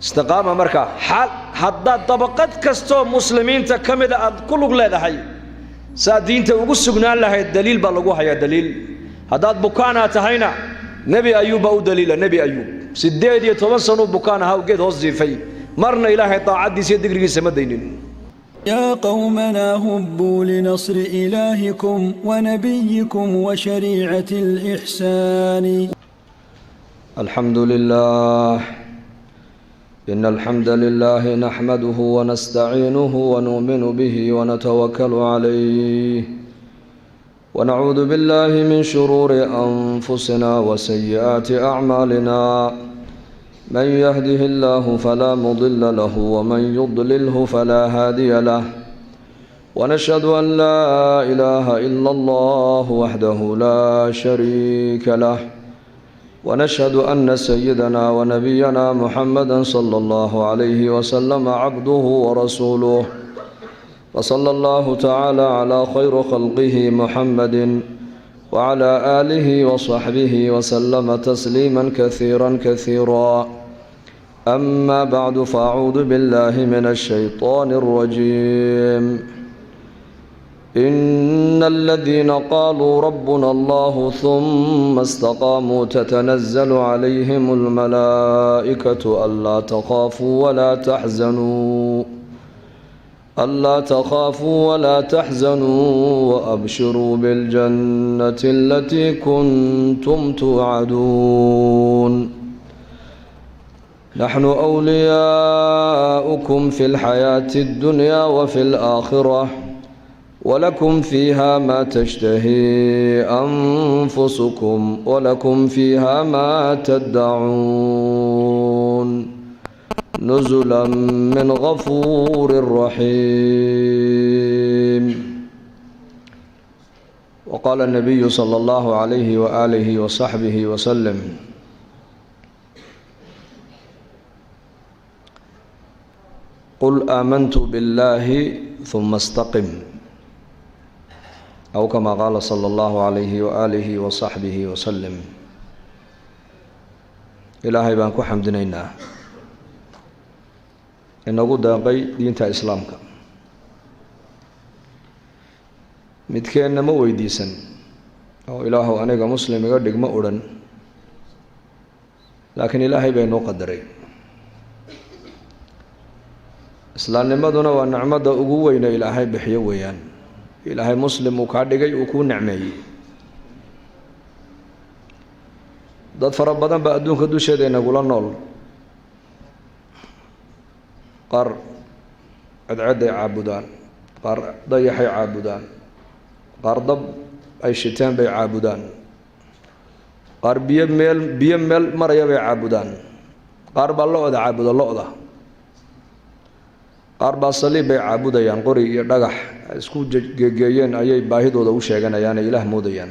استقامة مركا حتى طبقات كستو مسلمين تكمل كل لهذا هاي سادين توقسقنا لها الدليل بلغوها يا دليل هذا بكانا تهينا نبي أيوب أو دليل نبي أيوب سديد يتوصلوا بكانا هاو قد هزي في مرنا إلهي طاعدي سيدك رجيس مدينين يا قومنا هبوا لنصر إلهكم ونبيكم وشريعة الإحسان. الحمد لله إن الحمد لله نحمده ونستعينه ونؤمن به ونتوكل عليه ونعوذ بالله من شرور أنفسنا وسيئات أعمالنا من يهده الله فلا مضل له ومن يضلله فلا هادي له ونشهد أن لا إله إلا الله وحده لا شريك له ونشهد أن سيدنا ونبينا محمدا صلى الله عليه وسلم عبده ورسوله وصلى الله تعالى على خير خلقه محمد وعلى آله وصحبه وسلم تسليما كثيرا كثيرا أما بعد فأعوذ بالله من الشيطان الرجيم إن الذين قالوا ربنا الله ثم استقاموا تتنزل عليهم الملائكة ألا تخافوا ولا تحزنوا وأبشروا بالجنة التي كنتم توعدون نحن أولياؤكم في الحياة الدنيا وفي الآخرة ولكم فيها ما تشتهي أنفسكم ولكم فيها ما تدعون نزلا من غفور رحيم. وقال النبي صلى الله عليه وآله وصحبه وسلم قل آمنت بالله ثم استقم أو كما قال صلى الله عليه وآله وصحبه وسلم. إلهي بانكو حمدنينا inagu daaqay diinta islaamka midkeenna ma weydiisan oo ilaahu aniga muslim iga dhig ma odhan laakiin ilaahay baa inoo qadaray. islaamnimaduna waa nicmada ugu weyn ee ilaahay bixiyo weeyaan. ilaahay muslim uu kaa dhigay uu kuu nicmeeyey. dad fara badan baa adduunka dusheeda inagula nool. qaar cadceeday caabudaan, qaar dayaxay caabudaan, qaar dab ay shiteen bay caabudaan, qaar biyo meel maraya bay caabudaan, qaar baa lo-da caabuda lo-da, qaar baa saliib bay caabudayaan, qori iyo dhagax isku gegeeyeen ayay baahidooda u sheeganayaan ee ilaah moodayaan.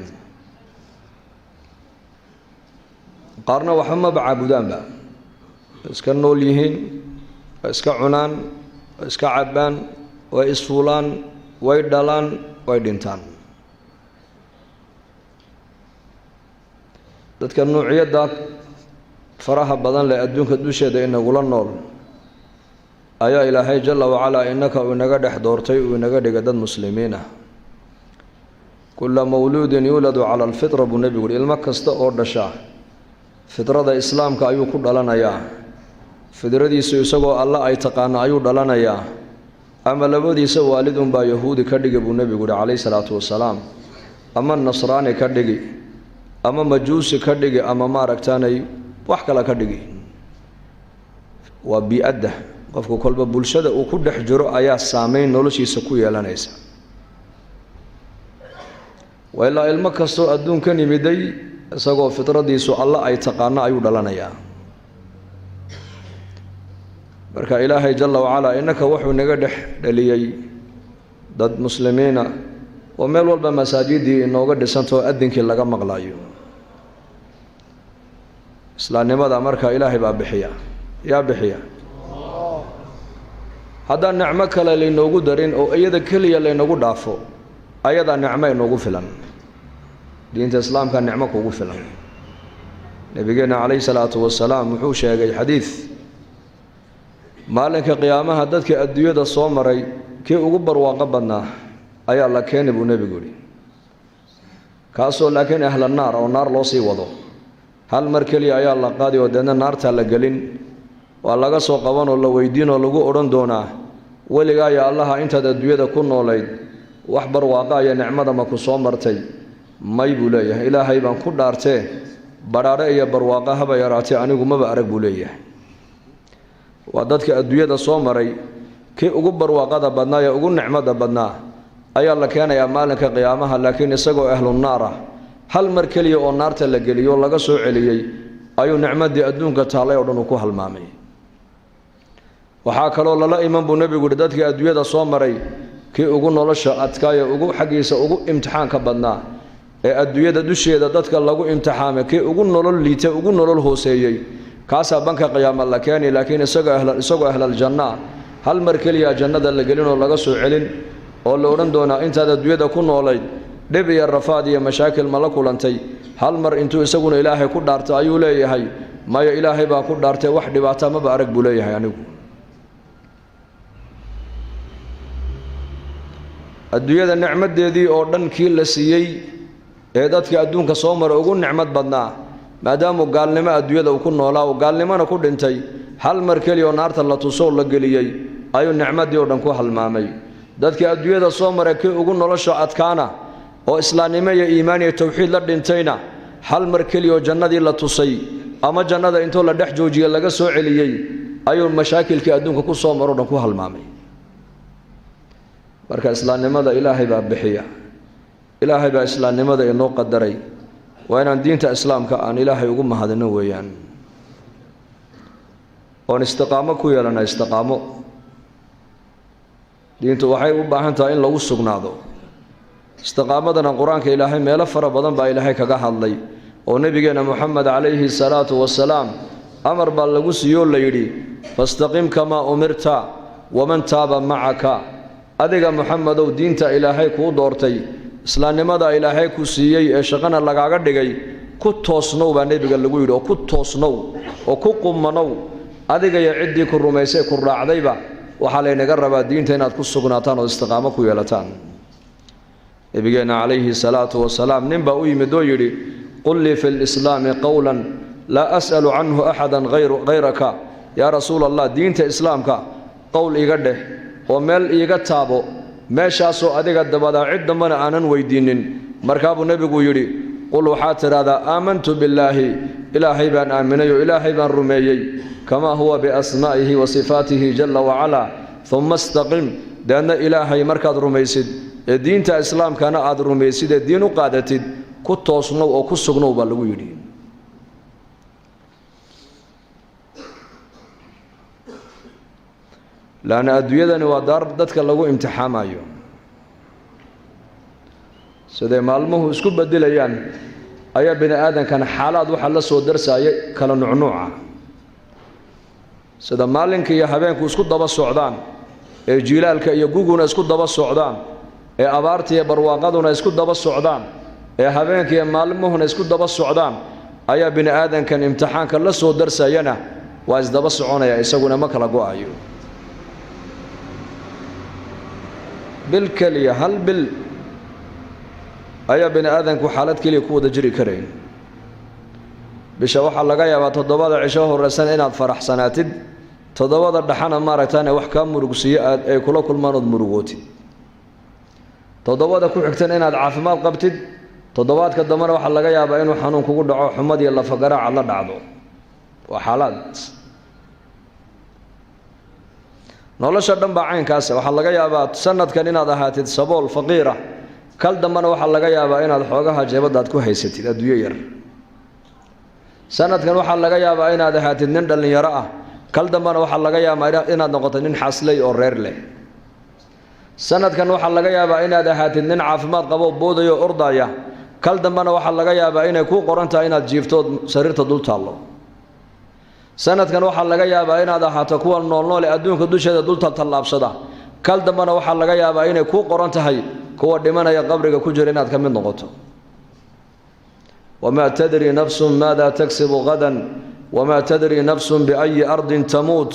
qaarna waxba maba caabudaanba, iska nool yihiin, iska cunaan, iska cabaan, way isfuulaan, way dhalaan, way dhintaan. dadka nuuciyada faraha badan leh adduunka dusheeda inagula nool ayaa ilaahay jalla wacalaa innaka uu inaga dhex doortay uu inaga dhigay dad muslimiin ah. kulla mawluudin yuuladu cala alfitra buu nebigu yihi, ilmo kasta oo dhasha fitrada islaamka ayuu ku dhalanayaa. fidradiisu isagoo alla ay taqaano ayuu dhalanayaa, ama labadiisa waalid unbaa yahuudi ka dhigi buu nebigu yihi calayhi salaatu wasalaam, ama nasraani ka dhigi, ama majuusi ka dhigi, ama maaragtaanay wax kale ka dhigi. waa bii-adda qofku kolba bulshada uu ku dhex jiro ayaa saameyn noloshiisa ku yeelanaysa. waa ilaa ilmo kastoo adduunkan yimiday isagoo fitradiisu alla ay taqaano ayuu dhalanayaa. marka ilaahay jalla wacalaa innaka wuxuu naga dhex dhaliyey dad muslimiina oo meel walba masaajidii inooga dhisantoo addinkii laga maqlayo. islaamnimada marka ilaahay baa bixiya, yaa bixiya. haddaan nicmo kale laynoogu darin oo iyada keliya laynagu dhaafo, ayadaa nicmo inoogu filan. diinta islaamka nicmo kugu filan. nabigeena calayhi salaatu wasalaam wuxuu sheegay xadiid maalinka qiyaamaha dadka adduunyada soo maray kii ugu barwaaqo badnaa ayaa la keenay buu nebigu yidhi kaasoo laakiin ahla naar oo naar loo sii wado hal mar keliya ayaa la qaadi oo deedna naartaa la gelin waa laga soo qaban oo la weydiin oo lagu odhan doonaa weligaa ya allaha intaad adduunyada ku noolayd wax barwaaqa iyo nicmada ma ku soo martay may buu leeyahay ilaahay baan ku dhaartee badhaadhe iyo barwaaqa haba yaraatee anigu maba arag buu leeyahay waa dadka adduunyada soo maray kii ugu barwaaqada badnaa ee ugu nicmada badnaa ayaa la keenayaa maalinka qiyaamaha laakiin isagoo ahlu naar ah hal mar keliya oo naarta la geliyo laga soo celiyey ayuu nicmadii adduunka taallay oo dhan uu ku halmaamay waxaa kaloo lala iman buu nebigu yidhi dadkii adduunyada soo maray kii ugu nolosha adkaaya ugu xaggiisa ugu imtixaanka badnaa ee adduunyada dusheeda dadka lagu imtixaamay kii ugu nolol liitay ugu nolol hooseeyey kaasaa banka qiyaama la keenay laakiin isagoo ahlal janna hal mar keliya jannada la gelin oo laga soo celin oo la odhan doonaa intaad adduunyada ku noolayd dhib iyo rafaad iyo mashaakil ma la kulantay hal mar intuu isaguna ilaahay ku dhaartay ayuu leeyahay maya ilaahay baa ku dhaartay wax dhibaata maba arag buu leeyahay anigu adduunyada nicmadeedii oo dhan kii la siiyey ee dadka adduunka soo maray ugu nicmad badnaa maadaamuu gaalnimo adduunyada uu ku noolaa uu gaalnimona ku dhintay hal mar keliya oo naarta la tusoo la geliyey ayuu nicmadii oo dhan ku halmaamay dadkii adduunyada soo maray kii ugu nolosha adkaana oo islaamnimo iyo iimaan iyo tawxiid la dhintayna hal mar keliya oo jannadii la tusay ama jannada intoo la dhex joojiyey laga soo celiyey ayuu mashaakilkii adduunka ku soo maro dhan ku halmaamay marka islaamnimada ilaahay baa bixiya ilaahay baa islaamnimada inoo qadaray waa inaan diinta islaamka aan ilaahay ugu mahadino weeyaan oon istiqaamo ku yeelana istiqaamo diintu waxay u baahan tahay in lagu sugnaado istiqaamadana qur-aanka ilaahay meelo fara badan baa ilaahay kaga hadlay oo nebigeena moxamed calayhi salaatu wasalaam amar baa lagu siiyoo la yidhi fastaqim kamaa umirta waman taaba macaka adiga moxamedow diinta ilaahay kuu doortay islaamnimada ilaahay ku siiyey ee shaqana lagaaga dhigay ku toosnow baa nebiga lagu yidhi oo ku toosnow oo ku qumanow adiga iyo ciddii ku rumaysay ku raacdayba waxaa laynaga rabaa diinta inaad ku sugnaataan oo istiqaamo ku yeelataan nebigeenna calayhi salaatu wasalaam nin baa u yimid oo yidhi qul lii fi lislaami qowlan laa as'alu canhu axadan hayraka yaa rasuula allah diinta islaamka qowl iga dheh oo meel iiga taabo meeshaasoo adiga dabadaa cid dambana aanan weydiinin markaa buu nebigu yidhi qul waxaad tidhaahdaa aamantu billaahi ilaahay baan aaminay oo ilaahay baan rumeeyey kamaa huwa biasmaa'ihi wa sifaatihi jalla wacalaa uma istaqim deedna ilaahay markaad rumaysid ee diinta islaamkana aad rumaysid ee diin u qaadatid ku toosnow oo ku sugnow baa lagu yidhi laana adduunyadani waa daar dadka lagu imtixaamayo siday maalmuhu isku bedelayaan ayaa bini aadankan xaalaad waxaa la soo darsaaya kala nucnuuca sida maalinka iyo habeenku isku daba socdaan ee jiilaalka iyo guguna isku daba socdaan ee abaarta iyo barwaaqaduna isku daba socdaan ee habeenka iyo maalmuhuna isku daba socdaan ayaa bini aadankan imtixaanka la soo darsayana waa isdaba soconaya isaguna ma kala go'ayo bil keliya hal bil ayaa bini aadanku xaalad keliya ku wada jiri karayn bisha waxaa laga yaabaa 7 cisho horeysan inaad faraxsanaatid 7 dhaxana maaragtaane wax kaa murugsiyo aad ay kula kulmaanood murugootid 7 ku xigtan inaad caafimaad qabtid 7ka dambana waxaa laga yaabaa inuu xanuun kugu dhaco xumad iyo lafagaraac la dhacdo waa xaalad nolosha dhan baa caynkaas waxaa laga yaabaa sanadkan inaad ahaatid sabool faqiira kal dambana waxaa laga yaabaa inaad xoogaha jeebadaad ku haysatid adduunyo yar sanadkan waxaa laga yaabaa inaad ahaatid nin dhallinyaro ah kal dambana waxaa laga yaabaa inaad noqoto nin xaslay oo reer leh sanadkan waxaa laga yaabaa inaad ahaatid nin caafimaad qabo boodayo ordaya kal dambana waxaa laga yaabaa inay kuu qoran tahay inaad jiiftood sariirta dul taallo sanadkan waxaa laga yaabaa inaad ahaato kuwa noolnool ee adduunka dusheeda dul tallaabsada kal dambana waxaa laga yaabaa inay kuu qoran tahay kuwa dhimanaya qabriga ku jira inaad ka mid noqoto wamaa tadri nafsun maada tagsibu gadan wamaa tadri nafsun biayi ardin tamuut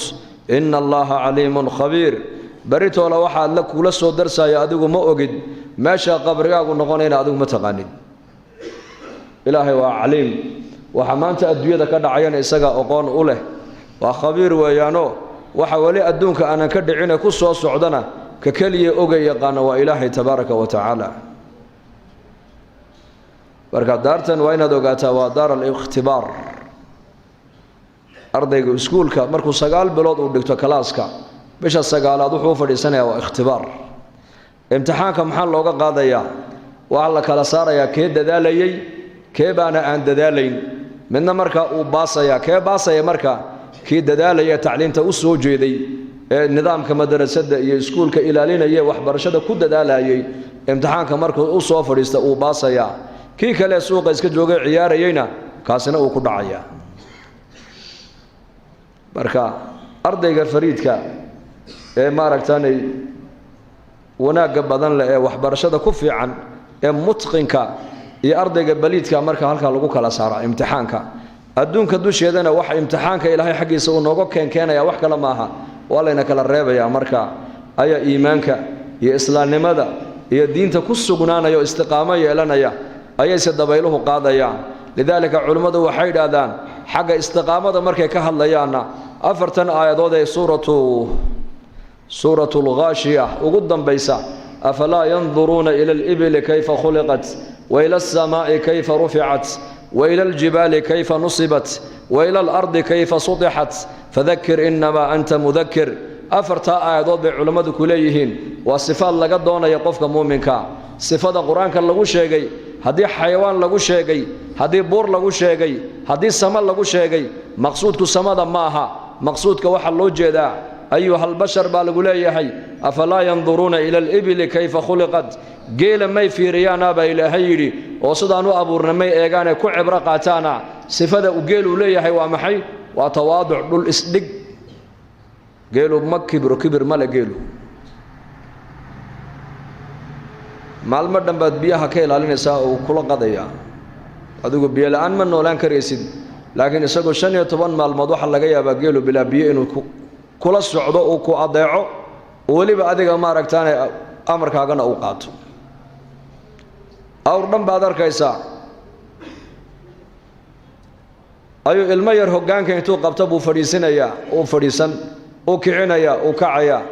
إن الله عليم خبير بريتو لو واحد لك ولا سو درسا يا أديكو ما أجد ماشى قبرك ونقولين أديكو ما تقانين إلهي وعليم وحمانت أدوية كذا عيان إسقى أقان أوله وخبير ويانو وحولي أدونك أنا كدعينا كسو صعدنا ككلي أوجي يقان وإلهي تبارك وتعالى بركة دارتن وين دوقاتها ودار الاختبار أرضي سكولك مركو سقال بلود ودكتور كلاسكا بيش السقال أضحوا في سنة واختبار امتحانك محل لوقا قاضية وعلى كلا صار يا كيد دالي كيب أنا عند دالين من مركا وباصيا كيب باصيا مركا كيد دالي تعليم تأسو جيدي النظام كمدرسة سكولك إلى لين يه وحبرشة كود دالي امتحانك مركو أسو فريست وباصيا كي كلا سوق إسك جوجا عيار يينا كاسنا وكود عيا بركة أرضي فريدك ماركتاني وناق بدن له وحبرشة كفي عن متقنك يا أرضي بليدك مركا هلك لقوك على سارة امتحانك أدونك دوش يدنا وح امتحانك إلهي حق يسوون نوقك كان يا وح كلامها ولا إنك الرابع يا مركا أي إيمانك يا إسلام لماذا يا دين تكس جنانا يا استقامة يا لنا يا أي سدبيله قاضيا لذلك علماء وحيد أذان حق استقامة مركا كهل يانا أفرتن آيات سورة الغاشية وقدم بيسا أفلا ينظرون إلى الإبل كيف خلقت وإلى السماء كيف رفعت وإلى الجبال كيف نصبت وإلى الأرض كيف سطحت فذكر إنما أنت مذكر أفرت آيات بعلماء كليهن والصفات لقد دون يقفك مؤمنك صفات القرآن كان لغو شيغي هدي حيوان لغو شيغي هدي بور لغو شيغي هدي سما لغو شيغي مقصودك سما ماها مقصودك وحا لو جيدا أيها البشر بالغوليهي أفلا ينظرون إلى الإبل كيف خلقت قيل ما في ريانا بإلهيري وصدانو أبورنا ما إيغانا كو عبرة قاتانا صفة وقيلوا ليهي ومحي وتواضع دول إسدق قيلوا مكبر كبر مالا قيلوا معلومات دنبات بيها كيلا لنساء وكل قضية أدوكو بيا لأن من نولان كريسين لكن إساقو شانية طبان معلومات حلقيا بقيلوا بلا بيا إنو كل الصعود وكو أضيعه ولي بعدك ما ركتاني أمر كأجنا أوقات أوردن بعدر كيسا أيو المير هجان كنتو قبتبو فريسنا يا أو فريسن أو كعنا يا أو كعيا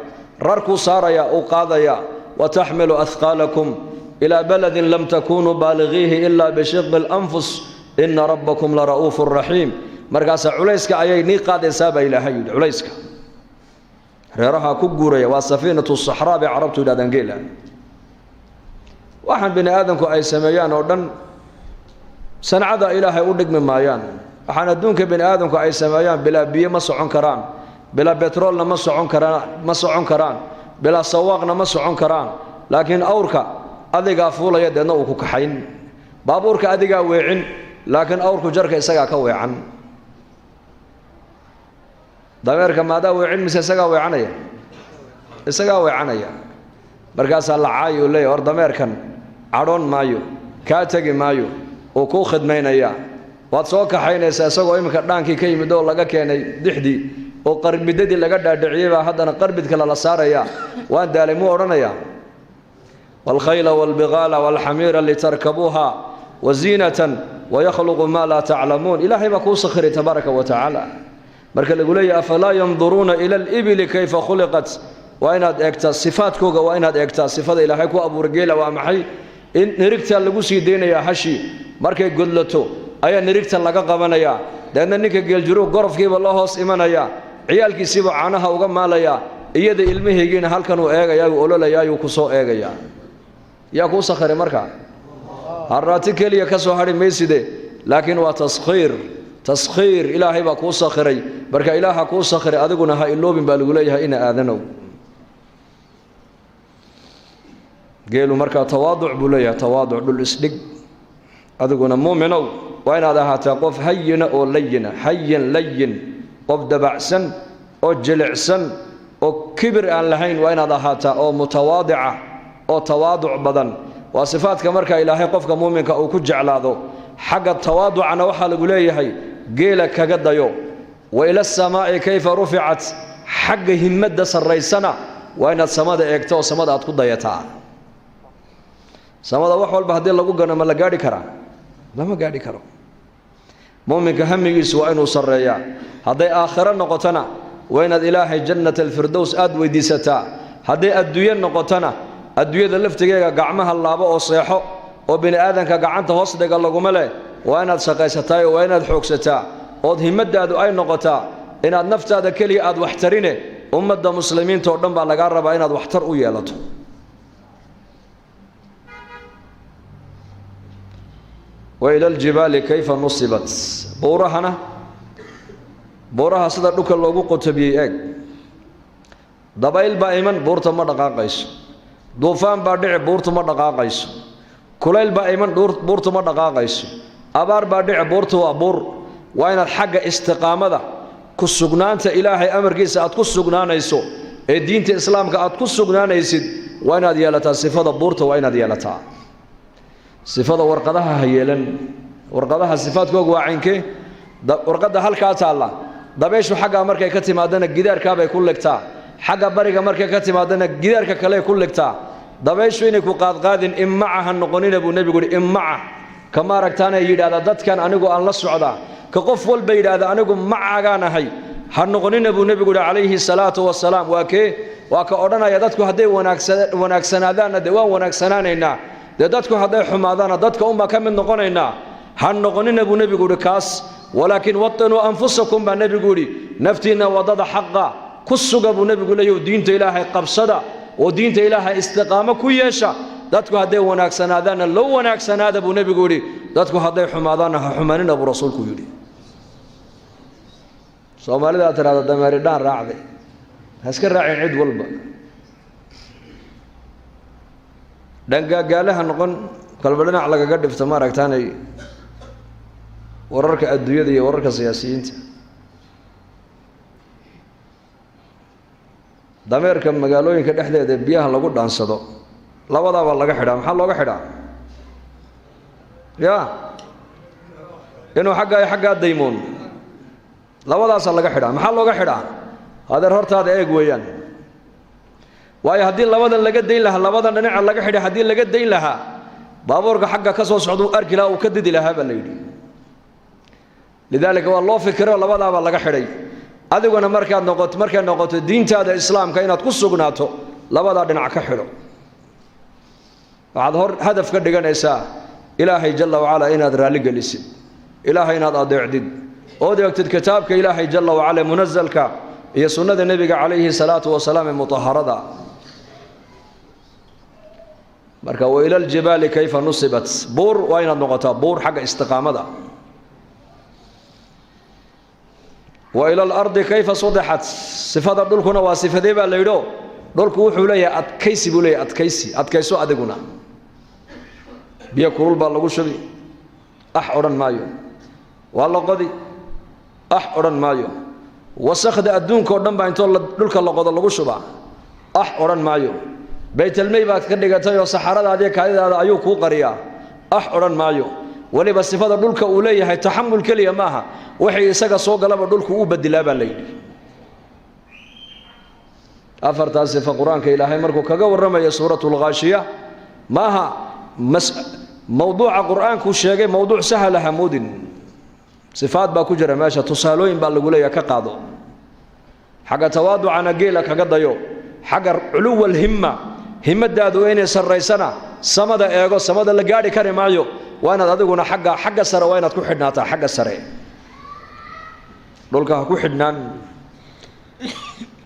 رركو صار يا أو قاضيا وتحمل أثقالكم إلى بلد لم تكونوا بالغيه إلا بشق الأنفس إن ربكم لرؤوف رحيم مركز عليسك عيني قاد ساب إلى حيد عليسك reeraha ku guuraya waa safiinatu saxraa bay carabtu yiraahdaan geela waxaan bini aadamku ay sameeyaan oo dhan sanacada ilaahay u dhigmi maayaan waxaan adduunka bini aadamku ay sameeyaan bila biyo ma socon karaan bila petrol ma socon karaan bila sawaaqna ma socon karaan laakiin awrka adiga fuulaya deedna uu ku kaxayn baabuurka adiga weecin laakiin awrku jarka isaga ka weecan dameerka maada weecin mise isaga weecanaya markaas la caayo leeyahay or dameerkan cadhoon maayo ka tagi maayo oo ku khidmaynaya waad soo kaxaynaysaa isagoo imika dhaankii ka yimid oo laga keenay dixdii oo qarbidadii laga dhaadhiciyay baa haddana qarbid kale la saaraya waan daalay mu oranaya wal khayla wal bighala wal hamira litarkabuha wa zinatan wa yakhluqu ma la ta'lamun ilahi ba ku sakhiri tabaraka wa ta'ala marka lagu leeyahay afala yanzuruna ila al-ibil kayfa khuliqat wa inaad eegtaa sifaadkooga waa inaad eegtaa sifada ilaahay ku abuuray geela waa maxay in nirigta lagu sii deynaya hashi markay godlato ayaa nirigta laga qabanaya dadna ninka geeljiru gorofkiiba la hoos imanaya ciyaalkiisiiba caanaha uga maalaya iyada ilmihiina halkan uu eegaya oo ololaya ayuu ku soo eegaya yaa ku sakhare marka harraati kaliya ka soo hari meeside laakiin waa تسخير إلهي باكو سخري بركا إلها كو سخري أدقنا ها إلوبين بالغوليها إنا آذنو قيلوا مركا تواضع بوليها تواضع بالإسلق أدقنا مؤمنو وإن هذا هاتقف هينا أو لينا هين لين قف دبعسن أو جلعسن أو كبر أن لهين وإن هذا هاتا أو متواضعة أو تواضع بدن وصفاتك مركا إلهي قفك مؤمنك أو كجعل هذا حق التواضع أنا وحا لقوليه قيلك كقديو وإلى السماء كيف رفعت حق همة سريسنا وين السماء إكتو السماء أتكون ضيتها سماء وحول بهدي الله قلنا ما لقاري كرا لما قاري كرا مؤمن كهم يسوع إنه سريا هذا آخر نقطنا وين الإله جنة الفردوس أد وديستا هذا الدنيا نقطنا الدنيا اللفت جا قعمها الله بقى صيحه وبين آدم كقعنت وصل قال الله جمله وين السقيستاي وين الحوكستا أود همة أدو أي نقطة إن النفط هذا كلي أد واحترينه أمة المسلمين تقدم على جرب أين أد واحتر ويالته وإلى الجبال كيف نصبت بورها صدر لك اللوجو قطبي إج دبائل بائمن بورت ما دقاقيس دوفان بادع بورت ما دقاقيس كليل بائمن بورت ما دقاقيس أبار بادع بورت وأبور وين الحق استقامة كسجنان إلهي أمر جيس أتكسجنان يسوع الدين الإسلام كأتكسجنان يسد وين ديالتها صفة بورت وين ديالتها صفة ورقدها هيلن ورقدها صفات كوج وعينك ورقدها هالكاتة الله دبيش حاجة أمريكا كتيم عندنا جدار كابا يكون لك تا حاجة بريك أمريكا كتيم عندنا جدار ككلا يكون لك تا دبيش وينك وقاد قادن إم معها النقنين أبو النبي يقول إم معه كما ركتنا يجي هذا ضد كان أنا يقول الله السعداء كقف والبيد هذا أنا يقول معه جانا هاي هالنقنين أبو النبي يقول عليه الصلاة والسلام وكأردنا يدتك هدي ونكسنا ذا ندوان ونكسنا إنا دتك هذا حمادنا دتك كم من نقنينا هالنقنين أبو النبي يقول كاس ولكن وطنوا أنفسكم بالنبي يقولي نفتينا وضد حقا كسوق أبو النبي يقول يو دين إلهي قبصدا ودين إلهي استقامة كويشة دتكو هذا وناكسنا هذا لو وناكسنا هذا أبو النبي يقولي دتكو هذا حمادنا حمانين أبو رسول كيولي سومالي ذا ترى هذا دماردان راعي هسكر راعي عيد والبا دنقا قالها نقول قلبنا على قد في تمارك تاني وررك الدنيا دي وررك السياسيين دميرك مقالوين كدحده دي بيها لغو دانسدو لبدا با laga xidhaa maxaa looga xidhaa ya inuu xagga daymoon labadaas laga xidhaa maxaa looga xidhaa hadeer hortaada eeg weeyaan waayo hadii labadan laga deyn lahaa labadan dhinac laga xidhaa hadii laga deyn lahaa baabuurka xagga ka soo socdo arki laa uu ka didi lahaa baa la yiri lidaalika waa loo fikiro labadaaba laga xidhay adiguna markaad noqoto diintaada islaamka inaad ku sugnaato labada dhinac ka xidho waxaad hor hadaf ka dhiganaysaa ilaahay jalla wa ala inaad raali gelisid ilaahay inaad adeecdid oo deegtid kitaabka ilaahay jalla wa ala munazzalka iyo sunnada nabiga calayhi salaatu wa salaam mutahharada marka wa ila aljibali kayfa nusibat bur wa inaad noqotaa bur xagga istiqaamada وإلى الأرض كيف صدحت صفات دولكنا وصفات با ليدو دولك وحو ليه ادكيسي بو ليه ادكيسو ادغنا بيا كرول با لغو شبي اورن مايو والله قدي اورن مايو وسخد ادونك oo dhan ba inta dhulka la qodo lagu shuba اورن مايو بيت المي baad ka dhigatay oo saxaradaadii kaadidaada ayuu ku qariyaa اورن مايو waliba sifada dhulka uu leeyahay taxamul kaliya maaha waxay isaga soo galaba dhulku uu badilaa baa leeyahay afartaas sifa quraanka ilaahay markuu kaga waramayo suuratul ghaashiya maaha mawduuca quraanku sheegay mawduuc sahal hamudin sifaat baa ku jira meesha tusaalooyin baa lagu leeyahay ka qaado xaga tawaaducana geela kaga dayo xaga uluwal himmadaadu inay sareysana samada eego samada la gaari kari maayo waana adiguna xagga sare waa inaad ku xidhnaataa xagga sare dhulka ku xidhnaan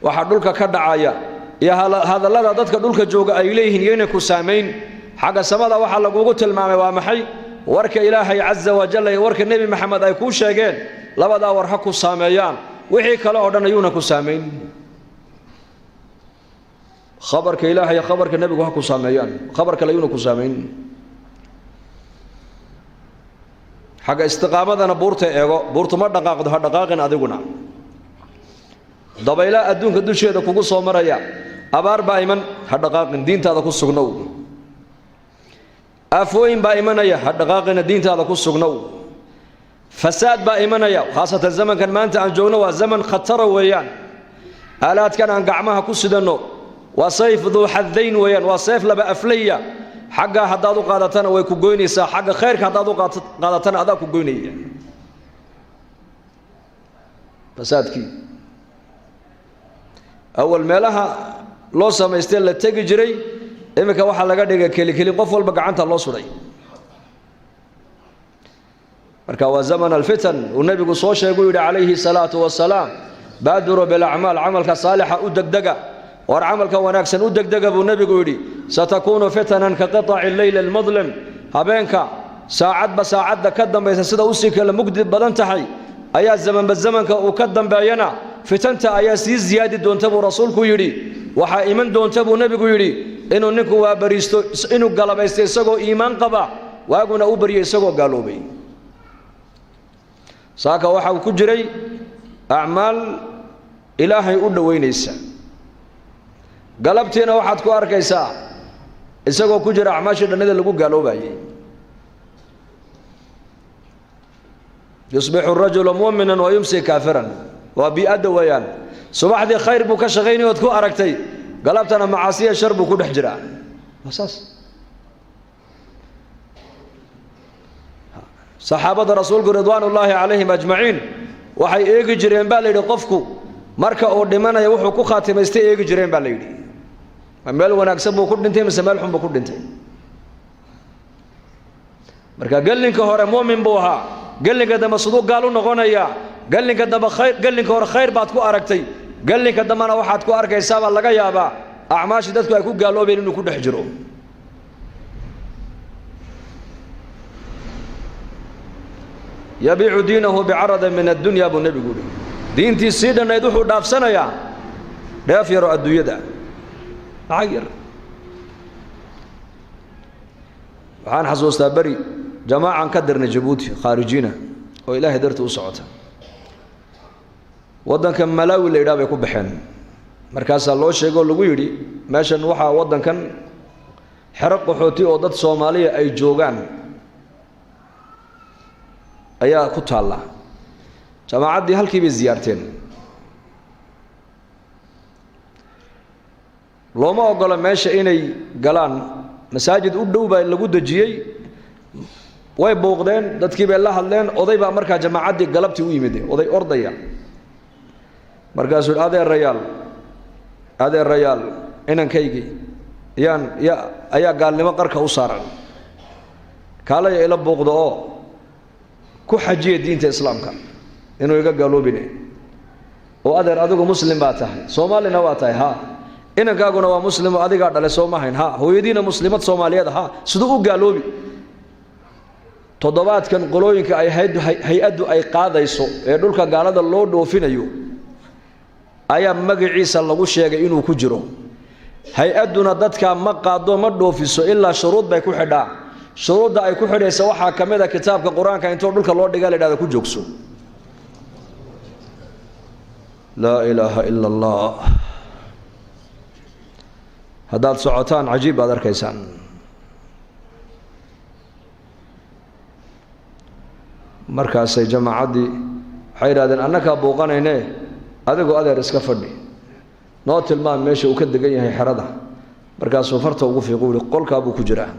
waxa dhulka ka dhacaya iyo hadallada dadka dhulka jooga ay leeyihiin inay ku saameyn xagga samada waxa lagu tilmaamay waa maxay warka ilaahay azza wa jalla iyo warka nabi maxamed ay ku sheegeen labada war ha ku saameeyaan wixii kale oo dhan ayuuna ku saameyn khabarka ilaahay iyo khabarka nabigu ha ku saameeyaan khabarka ayuuna ku saameyn حاجة استقامتنا بورت إيجو بورت ما دقاق ده دقاقنا أديقنا ضبيلا أدون كدو شيء ده كوكو صومريا أبار بايمن هدقاقن دين تادا كو سغنو أفوين بايمن يا هدقاقن دين تادا كو سغنو فساد بايمن يا خاصة الزمن كان ما أنت عن جونا وزمن خطر ويان آلات كان عن قعمها كسدنو وصيف ذو حذين وين وصيف لبا أفلية حقا هدادو قادتنا ويكو قوينيسا حقا خيرك هدادو قادتنا أداكو قوينية فسادكي أول مالها لو سميستين لتجي جري إمك واحد لقى دقة كلي قفل بقى عنتها الله سري مركا وزمن الفتن والنبي صوشة يقول عليه الصلاة والسلام بادروا بالأعمال عملك صالحة أدقدقة وعملك وناكسن أدقدقة والنبي يقول ستكون فتنا كقطع الليل المظلم هبينك ساعد بساعد كدم بيسسد أوسيك لمقدد بدنتحي أيا الزمن بالزمن وكدم بينا فتنت أيا سيز زيادة دون تبو رسولك يري وحا إيمان دون تبو نبي يري إنه نكو وابريستو إنه قلب يستيسقو إيمان قبا واقونا أبري يسقو قالوا بي ساكا وحا كجري أعمال إلهي أدو وينيسا قلبتين وحد كو أركيسا يسقو كجري أعماشي لنذا لقو قالوا بي يصبح الرجل مؤمنا ويمسي كافرا وبيأد ويان صباح دي خير بو كشغيني ودكو أركتي قلبتنا معاصية شرب وكو دحجرا أساس صحابة رسولك رضوان الله عليهم أجمعين وحي إيجي جرين بالي لقفكو مركا أو دمانا يوحو كو خاتم يستي إيجي جرين بالي أمال ونكسبو كل دنتين مسمال حنبو كل دنتين مركا قال لنك هورا مؤمن بوها قال لنك دم صدوق قالوا نغنيا قال لنك دم خير قال لنك هورا خير باتكو أركتي قال لنك دم أنا واحد كو أركي سابا لغا يابا أعماشي دادكو يكو قالوا بين إنو كو دحجرو يبيع دينه بعرض من الدنيا ابو النبي يقول دينتي سيدنا يدحو دافسنا يا دافير ادو يدا عير waxaan xasuustaa bari jamaacan ka dirnay Djibouti khaarijina oo ilaahay dartu u socota wadanka Malawi la yiraahdo ku baxeen markaas loo sheego lagu yiri meeshan waxa wadankan xiraq qaxooti oo dad Soomaaliya ay joogan ayaa ku taala jamaacaddii halkii bay ziyaarteen looma ogola meesha inay galaan masaajid u dhow baa lagu dajiyay way booqdeen dadkii bay la hadleen oday baa markaa jamaacaddii galabtii u yimid oday ordaya markaasuu adeer rayaal inankaygi ayaa gaalnimo qarka u saaran kaalaya ila booqdo oo ku xajiye diinta islaamka inuu iga galoobine oo adeer adigu muslim baa tahay Soomaalina waa tahay ha inankaaguna waa muslim oo adiga dhalay Soomaaliin ha hooyadiina muslimad Soomaaliyeed ha sidoo u galoobi toddobaadkan qolooyinka ay hay'adu ay qaadayso ee dhulka gaalada loo dhoofinayo ayaa magaciisa lagu sheegay inuu ku jiro hay'aduna dadka ma qaado ma dhoofiso ilaa shuruud bay ku xidhaa shuruudda ay ku xidhaysa waxa kamid ah kitaabka quraanka intuu dhulka loo dhigaa leeyahay ku joogso la ilaaha illa allah hadaad socotaan ajiib aad arkaysaan markaas ay jamaacaddii waxay yiraahdeen annaka booqanayne adigu adeer iska fadhi noo tilmaan meesha uu ka degan yahay xerada markaas uu farta ugu fiiqooli qolka buu ku jiraa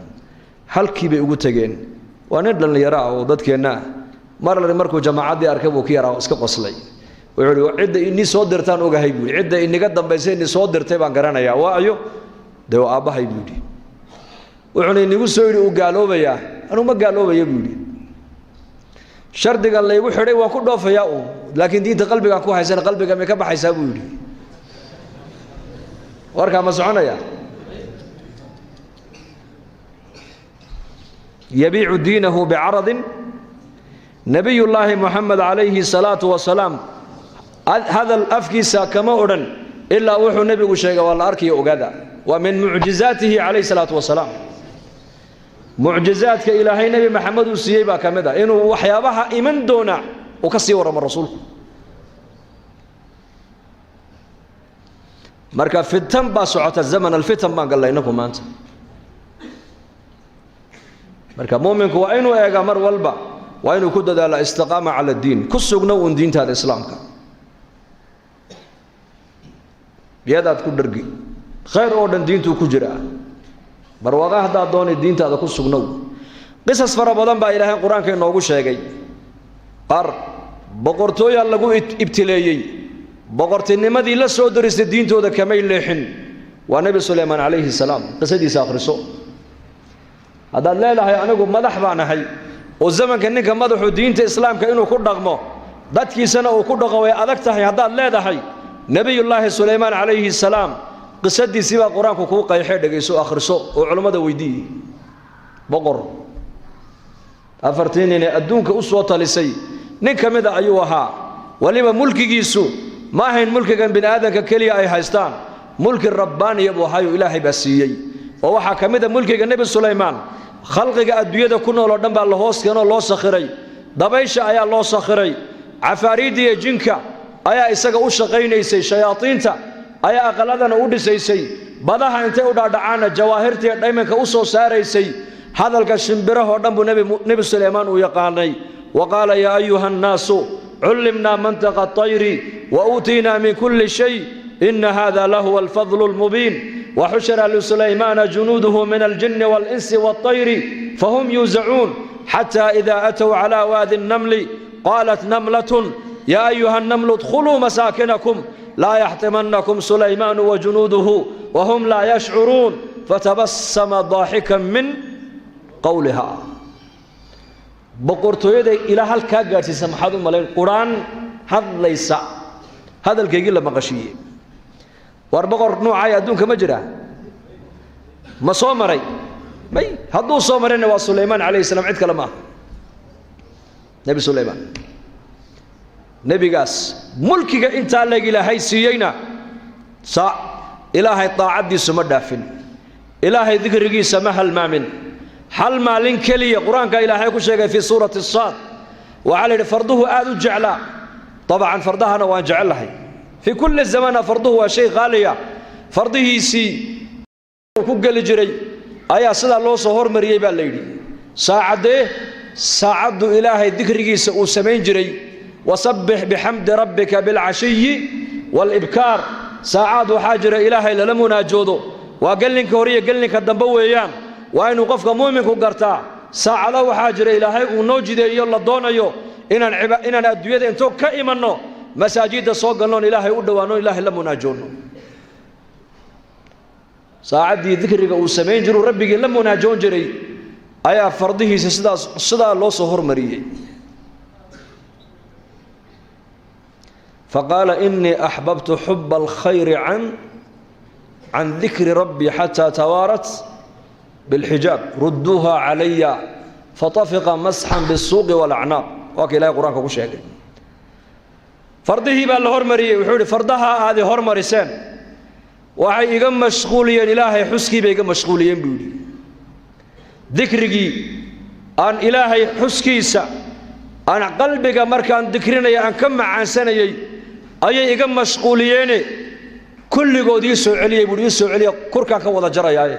halkii bay ugu tageen waa nin dhalinyaro ah oo dadkeena markuu jamaacaddii arkay buu ka yaraa iska qoslay wuxuu yiri cidda inni soo dirtaan ogahay buu cidda iniga dambaysay inni soo dirtay baan garanayaa waa ayo deew aabahay buu yiri wuxuu inigu soo yiri uu gaaloobaya anu ma gaaloobaya buu yiri shardiga la igu xidhay waa ku dhoofayaa oo laakiin diinta qalbiga ku haysan qalbiga ma ka baxaysaa buu yiri warka ma soconaya يبيع دينه بعرض نبي الله محمد عليه الصلاة والسلام هذا الأفكيسا كما أردن إلا وحو نبي شيء والله أركي أقادا ومن معجزاته عليه الصلاة والسلام معجزات كإلهي نبي محمد السيبا كمدا إنه وحيابها إمن دونا وكسي ورم الرسول مركب فتن باسعة الزمن الفتن ما قال الله إنكم أنت marka muuminka waa inuu eega mar walba waa inuu ku dadaalo istiqaama ala diin ku sugno un diinta islaamka biyadaad ku dhargi khayr oo dhan diintu ku jira barwaaqo haddaad doonay diintaada ku sugnow qisas fara badan baa ilaahay quraanka inoogu sheegay qar boqortooyaan lagu ibtileeyey boqortinimadii la soo diristay diintooda kamay leexin waa nabi Suleymaan calayhi salaam qisadiisa akhriso haddaad leedahay anigu madax baan ahay oo zamanka ninka madaxu diinta islaamka inuu ku dhaqmo dadkiisana uu ku dhaqo way adag tahay haddaad leedahay nabiyullaahi Suleymaan calayhi salaam qisadiisii baa quraanku ku qeexay dhageyso akhriso oo culimada weydiiyay boqor afartiin adduunka u soo talisay nin kamida ayuu ahaa waliba mulkigiisu ma ahayn mulkigan bini'aadanka kaliya ay haystaan mulki rabbaani buu ahaa ilaahay baa siiyay oo waxa kamida mulkiga nabi Suleymaan khalqiga adduunyada ku nool oo dhan baa la hoos keenoo loo sakhiray dabaysha ayaa loo sakhiray cafaariidii jinka ayaa isaga u shaqaynaysay shayaatiinta ayaa aqaladana u dhisaysay badaha intay u dhaadhacaana jawaahirtii dhaymanka u soo saaraysay hadalka shimbiraha oo dhan buu nabi Suleymaan u yaqaanay waqala ya ayuha an-nasu علمنا منطق الطير وأوتينا من كل شيء إن هذا لهو الفضل المبين وحشر لسليمان جنوده من الجن والإنس والطير فهم يوزعون حتى إذا أتوا على وادي النمل قالت نملة يا أيها النمل ادخلوا مساكنكم لا يحطمنكم سليمان وجنوده وهم لا يشعرون فتبسم ضاحكا من قولها boqortooyada ilaa halka gaarsiisa maxaad u malayn quraan hadlaysa hadalkeygii la maqashiye war boqor noocay adduunka ma jira ma soo maray may hadduu soo marayna waa Suleymaan calayhi salaam cid kale ma nabi Suleymaan nabigaas mulkiga inta la ilaahay siiyayna ilaahay taacadiisu ma dhaafin ilaahay dhikrigiisa ma halmaamin hal maalin kaliya quraanka ilaahay ku sheegay fi suurati as-saad وعلى فرضه آذو جعلا طبعا فرضها أنا وأن جعلها في كل الزمان فرضه هو شيء غالية فرضه سي وكوكل جري أيا صدى الله صهور مريبا الليلي ساعده ساعد إلهي ذكرك وسمين جري وصبح بحمد ربك بالعشي والإبكار ساعد حاجر إلهي للمنا جودو وقال لك هوريه قال لك الدنبوي أيام وأنه قفك مؤمن كقرتا ساعده حاجر إلهي ونوجد يلا دونيو إن الأدوية أنتو كإيمانو مساجد صوغلون إلهي ودوانو إلهي لمنا جونو ساعدي ذكرك وسمين جرو ربك لمنا جون جري أيا فرضه صدا الله صهور مريه فقال إني أحببت حب الخير عن ذكر ربي حتى توارت بالحجاب ردوها علي فطفق مسحا بالسوق والأعناق وكي لا يقرأك كل شيء فرضه بالهرمري وحوري فرضها هذه هرمرسان وحي إيقام مشغوليا إلهي حسكي بيقام مشغوليا بيولي ذكرك أن إلهي حسكيسا أن قلبك مركان ذكرنا أن كم عن سنة أي إيقام مشغوليين كل قود يسوع علي يقول يسوع علي كركا كوضا جرى يعني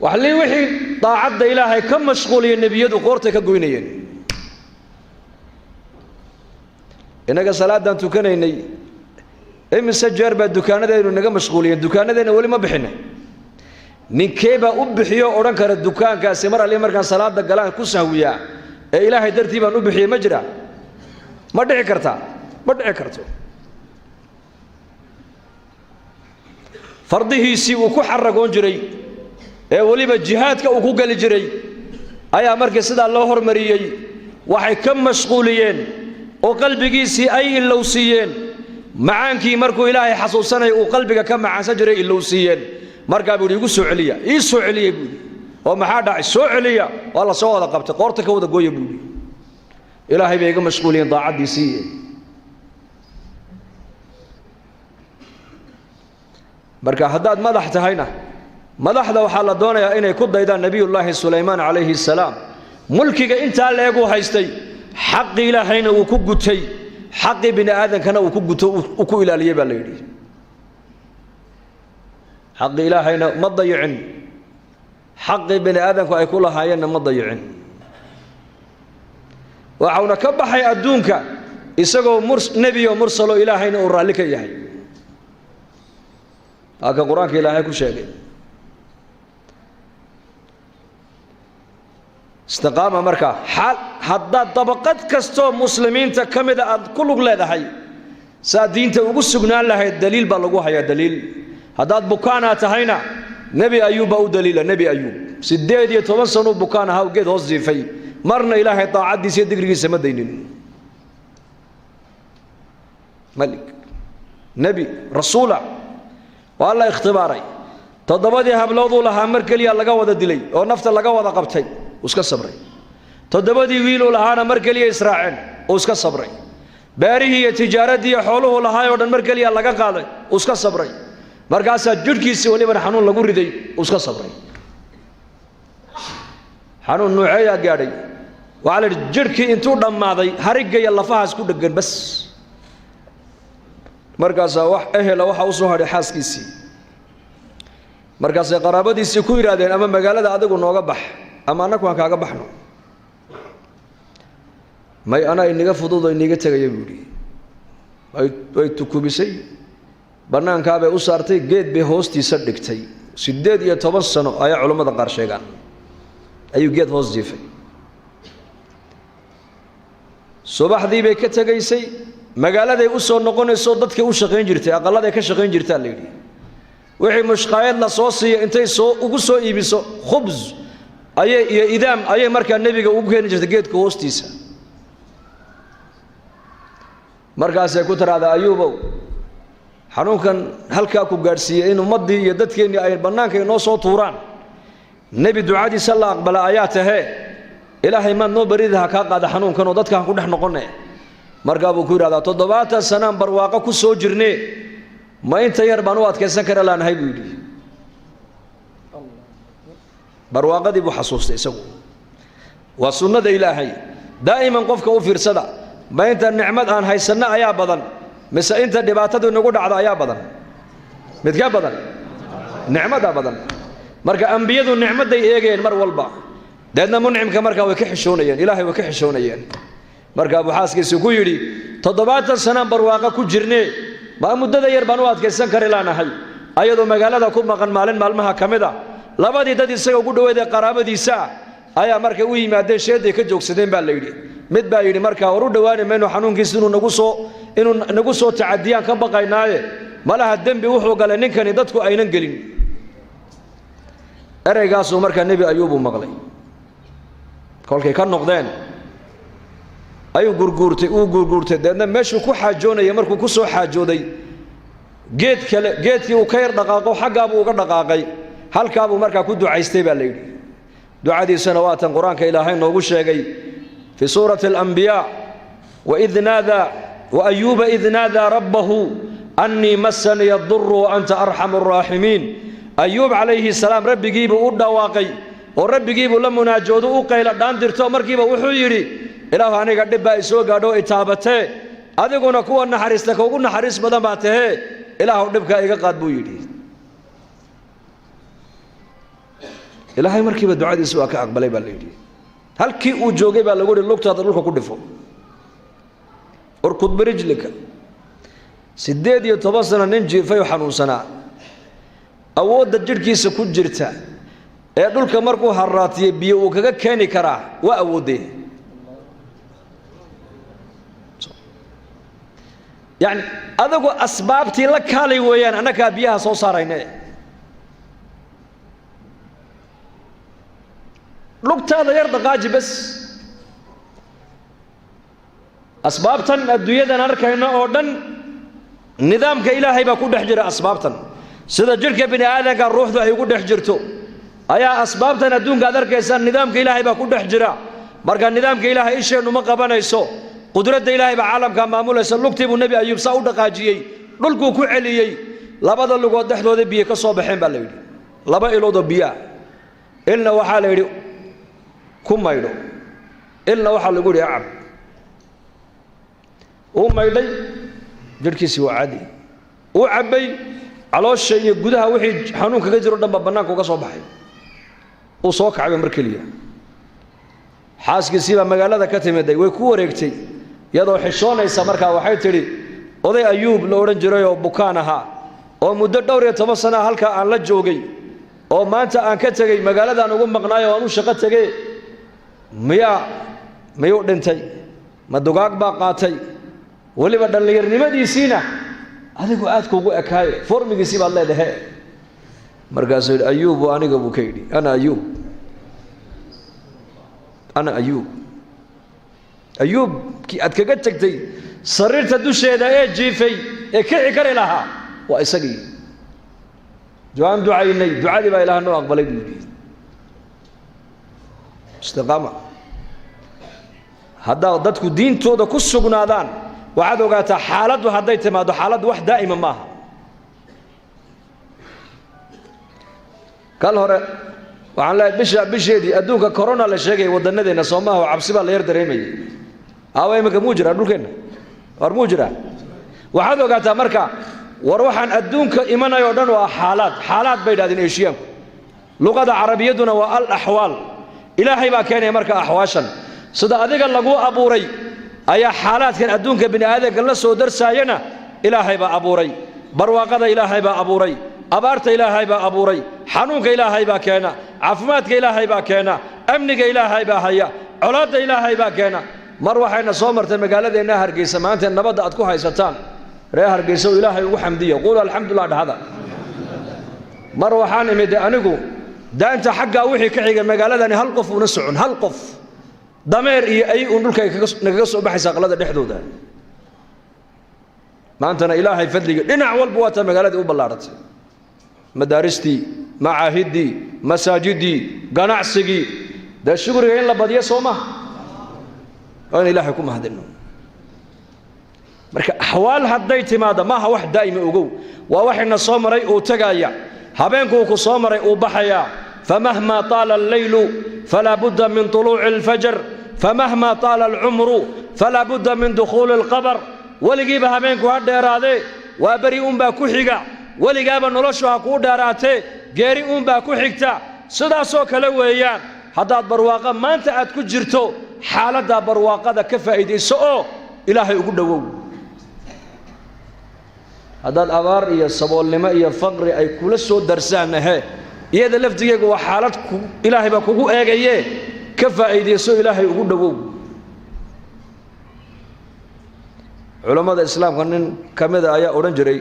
وحلي وحي طاعد إلهي كم مشغولين النبي يدو قورتك قوينيين إنك صلاة دان تكنيني إمسا جاربا دكانة دينو نغا مشغولين دكانة دينو ولي ما بحنا نكيبا أبحيو أورانكار الدكان كاسي مرة لي مركان صلاة دا قلان كسهويا إلهي درتيبا أبحيو مجرى ما دعي كرتا ما دعي كرتو فرضه سي وكو حرقون جري وليبا جهادك وكو قال جري أيا مركز سيدا الله هرمريي وحي كم مشغولين وقلبكيسي أي اللوسيين معانكي مركو إلهي حصوصنا وقلبك كم مع سجري اللوسيين مركا بيقول يقول سعلية إيه سعلية بيقول ومحادا سعلية والله سوى ذا قبت قورتك وذا قوي بيقول إلهي بيقول مشغولين ضاعت دي سيئ مركا حداد مدحت هينا مدحدا waxaa la doonayaa inay ku daydaan nabiyullaahi Suleymaan calayhi salaam mulkiga inta leego haystay xaq ilaahayna uu ku gutay xaq ibn aadankana uu ku guto uu ku ilaaliyay baa la yiri xaq ilaahayna ma dayicin xaq ibn aadanku ay ku lahaayeen ma dayicin waxauna ka baxay adduunka isagoo nebi oo mursalo ilaahayna uu raalli ka yahay halka qur-aanka ilaahay ku sheegay istiqaama marka haddaad dabaqad kastoo muslimiinta ka mida aad ku lug leedahay saa diinta ugu sugnaan lahayd daliil baa lagu hayaa daliil haddaad bukaanaa tahayna nebi ayuub baa u daliila nebi ayuub 18 sano bukaan ahaa geed hoos jiifay marna ilaahay taacadiisa iyo digrigiisa ma daynin malik nebi rasuula waa la ikhtibaaray toddobadii hablooduu lahaa mar keliya laga wada dilay oo nafta laga wada qabtay iska sabray toddobadii wiiluu lahaana mar keliya israaceen oo iska sabray beerihii iyo tijaaradii iyo xooluhu lahaay oo dhan mar keliya laga qaaday oo iska sabray markaasaa jidhkiisii waliba xanuun lagu riday oo iska sabray xanuun nuuceeyaa gaadhay waxaa la yidhi jidhkii intuu dhammaaday harigga iyo lafahaas ku dheggan bas markaasaa wax ehela waxa u soo hadhay xaaskiisii markaasay qaraabadiisii ku yidhaahdeen ama magaalada adigu nooga bax ama annagu aan kaaga baxno may anaa inaga fududoo inaga tegaya buu yidhi way tukubisay bannaankaabay u saartay geed bay hoostiisa dhigtay 18 sano ayaa culammada qaar sheegaan ayuu geed hoos jiifay subaxdii bay ka tegaysay magaaladay u soo noqonayso dadka u shaqayn jirtay aqaladay ka shaqayn jirtaa la yidhi wixii mushqaayad la soo siiyo intay ugu soo iibiso khubz iyo idaam ayay markaa nebiga ugu keeni jirtay geedka hoostiisa markaasay ku tiraahdaa ayuubow xanuunkan halkaa ku gaadhsiiyey in ummaddii iyo dadkeennii ay bannaanka inoo soo tuuraan nebi ducadiisa la aqbala ayaa tahee ilaahay maad noo barida ha kaa qaada xanuunkan oo dadka ha ku dhex noqonne markaa buu ku yidhahdaa 70 sanaan barwaaqo ku soo jirnee ma inta yar baan u adkaysan kara laanahay buu yidhi barwaaqadii buu xasuustay isagu waa sunnada ilaahay daa'iman qofka u fiirsada ma inta nicmad aan haysanno ayaa badan mise inta dhibaatadu inagu dhacdo ayaa badan midka badan nicmada badan marka ambiyadu nicmaday eegeen mar walba deedna muncimka marka way ka xishoonayeen ilaahay way ka xishoonayeen marka abu xaaskiisu ku yidhi 70 sanaan barwaaqo ku jirnee ma muddada yar baan u adkaysan kari laanahay ayadoo magaalada ku maqan maalin maalmaha ka mid ah labadii dad isaga ugu dhaweeday qaraabadiisa ayaa markay u yimaadeen sheeday ka joogsadeen baa la yidhi mid baa yidhi markaa war u dhowaani mayno xanuunkiisa inuu nagu soo tacadiyaan ka baqaynaaye malaha dembi wuxuu galay ninkani dadku aynan gelin ereygaasuu markaa nebi ayuubuu maqlay kolkay ka noqdeen ayuu gurguurtay deedna meeshuu ku xaajoonaya markuu ku soo xaajooday geedkii uu ka yar dhaqaaqo xaggaabuu uga dhaqaaqay halkaabuu markaa ku ducaystay baa la yidhi ducadiisana waatan qur-aanka ilaahay noogu sheegay fii suurati alambiyaa وأيوب إذ نادى ربه أني مسني الضر وأنت أرحم الراحمين أيوب عليه السلام ربي جيبه ودواقي وربي جيبه لما ناجوده وقيل دان درتو مركبه وحيري إله أنا قد بقى يسوع قالوا إتابته هذا كنا كون نحرس لك وكنا حرس بدن بعته إله نبكى إيجا قاد بويري إلهي مركبه دعاء يسوع كأقبله بالليل هل كي وجوجي باللغور اللقطة هذا اللقطة كله اركض برجلك 18 سنة ننجي فيو حنون سنة أود جركيسا ku jirta ee dhulka markuu haraatiye biyo uu kaga keeni karaa waa awoodeen yani adagu asbaabtii la kaalay weeyaan anaka biyaha soo saarayna lugtaada yar dhaqaaji bas asbaabtan adduunyadan arkayna oo dhan nidaamka ilaahay baa ku dhex jira asbaabtan sida jirka bini aadanka ruuxdu ay ugu dhex jirto ayaa asbaabtan adduunka aad arkaysan nidaamka ilaahay baa ku dhex jira marka nidaamka ilaahay isheenu ma qabanayso qudradda ilaahay baa caalamka maamulaysa lugtii buu nabi ayuub saa u dhaqaajiyey dhulkuu ku celiyey labada lugood dhexdooda biyo ka soo baxeen baa la yidhi laba ilood oo biyo ilna waxaa la yidhi ku maydho ilna waxaa lagu yidhi acab uu maydhay jirhkiisii waa caadi uu cabbay caloosha iyo gudaha wixii xanuun kaga jiro dhanba bannaanka uga soo baxay uu soo kacay mar keliya xaaskiisii baa magaalada ka timiday way ku wareegtay iyadoo xishoonaysa markaa waxay tidhi oday ayuub la odhan jiray oo bukaan ahaa oo muddo dhowr iyo 10 sano halka aan la joogay oo maanta aan ka tagay magaaladaan ugu maqnaayo aan u shaqo tagay miyuu dhintay ma dugaag baa qaatay waliba dhallinyarnimadiisiina adigu aad kuugu ekaaye formigiisii baad leedahay markaasuu yidhi ayuub aniga buu ka yidhi ana ayuub ayuubkii aad kaga tagtay sariirta dusheeda ee jiifay ee kici kari lahaa waa isagii ducaan ducaynay ducadii baa ilaah noo aqbalay buu yidhi istiqaama haddaa dadku diintooda ku sugnaadaan waxaad ogaataa xaaladdu hadday timaado xaaladdu wax daa'ima maaha kal hore waxaan leeyahay bisheedii adduunka corona la sheegay wadanadeena Soomaaliya oo cabsi baa la yar dareemayay aaway imika muu jira dhulkeena war muu jira waxaad ogaataa marka war waxaan adduunka imanayo dhan waa xaalad bay dhaadin eeshiyaanku luqada carabiyaduna waa al ahwaal ilaahay baa keenay marka ahwaashan sida adiga lagu abuuray ayaa xaaladkan adduunka bini aadamka la soo darsaayana ilaahay baa abuuray barwaaqada ilaahay baa abuuray abaarta ilaahay baa abuuray xanuunka ilaahay baa keena caafimaadka ilaahay baa keena amniga ilaahay baa haya colaadda ilaahay baa keena mar waxayna soo martay magaaladeena Hargeysa maanta nabadda aad ku haysataan reer Hargeysa oo ilaahay ugu xamdiyo qul alxamdulillah dhahada mar waxaan imid anigu daanta xagga wixii ka xiga magaaladani hal qof una socon hal qof dameer iyo ay uu dhulka naga soo baxaysa qalada dhexdooda maantana ilaahay fadliga dhinac walba waa ta magaalada u ballaaratay madaaristii macaahidii masaajidii ganacsigii da shukriga in la badiyo Soomaa oo ilaahay ku mahadino marka ahwaal hadday timaado maaha wax daa'ima ogow waa waxina soo maray oo tagaya habeenku ku soo maray oo baxaya famahma taala al-layl fala budda min tuluu'i al-fajr famahma taala al-umru fala budda min dukhul al-qabr waligiiba habeenku ha dheeraade waa bari baa ku xiga waligaaba noloshu ha ku dheeraate geeri baa ku xigta sidaas oo kale weeyaan haddaad barwaaqa maanta aad ku jirto xaaladda barwaaqada ka faa'iideyso oo ilaahay ugu dhawow haddaad abaar iyo saboolnimo iyo faqri ay kula soo darsaanahe iyada laftigeegu waa xaalad ilaahay baa kugu eegaye ka faa'iideyso ilaahay ugu dhawow culimada islaamka nin kamida ayaa oran jiray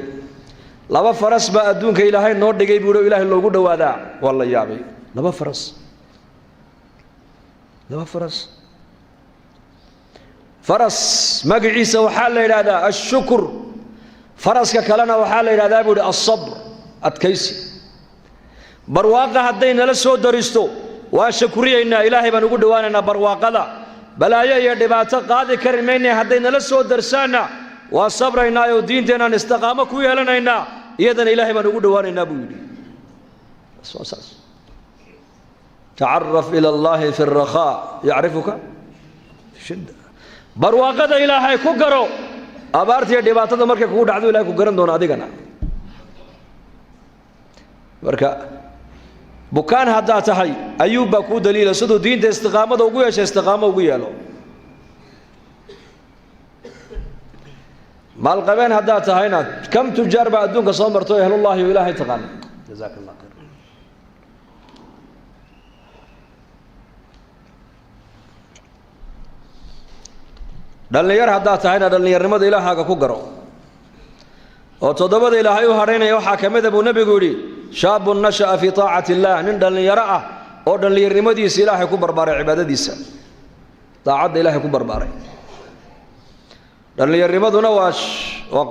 laba faras baa adduunka ilaahay noo dhigay buu ilaahay loogu dhawaadaa walla yaabay laba faras faras magaciisa waxaa la yiraahdaa ash-shukr faraska kalena waxaa la yiraahdaa buu as-sabr adkaysi barwaaqa hadday nala soo daristo waa shukriyeynaa ilaahay baan ugu dhawaanaynaa barwaaqada balaayo iyo dhibaato qaadi kari maynay hadday nala soo darsaana waa sabraynaa oo diinteenan istiqaamo ku yeelanaynaa iyadana ilaahay baan ugu dhawaanaynaa buu yiri aswaas ta'arraf ila allah fi ar-rakha ya'rifuka shidda barwaaqada ilaahay ku garo abaartiyo dhibaatada markay kugu dhacdo ilaahay ku garan doona adigana marka bukaan hadda tahay ayuub baa ku daliila sidoo diinta istiqaamada ugu yeeshay istiqaamo ugu yeelo maal qabeen hadda tahayna kam tujaar ba adduunka soo marto ehlullah iyo ilaahay taqaan jazakallahu khayr dhalinyar hadda tahayna dhalinyarnimada ilaahaaga ku garo oo todobada ilaahay u hareynaya waxa kamid ah nabigu yiri shaabun nashaa fi taa'ati allah nin dhalinyaro ah oo dhalinyarnimadiisa ilaahay ku barbaaray cibaadadiisa taa'ada ilaahay ku barbaaray dhalinyarnimaduna waa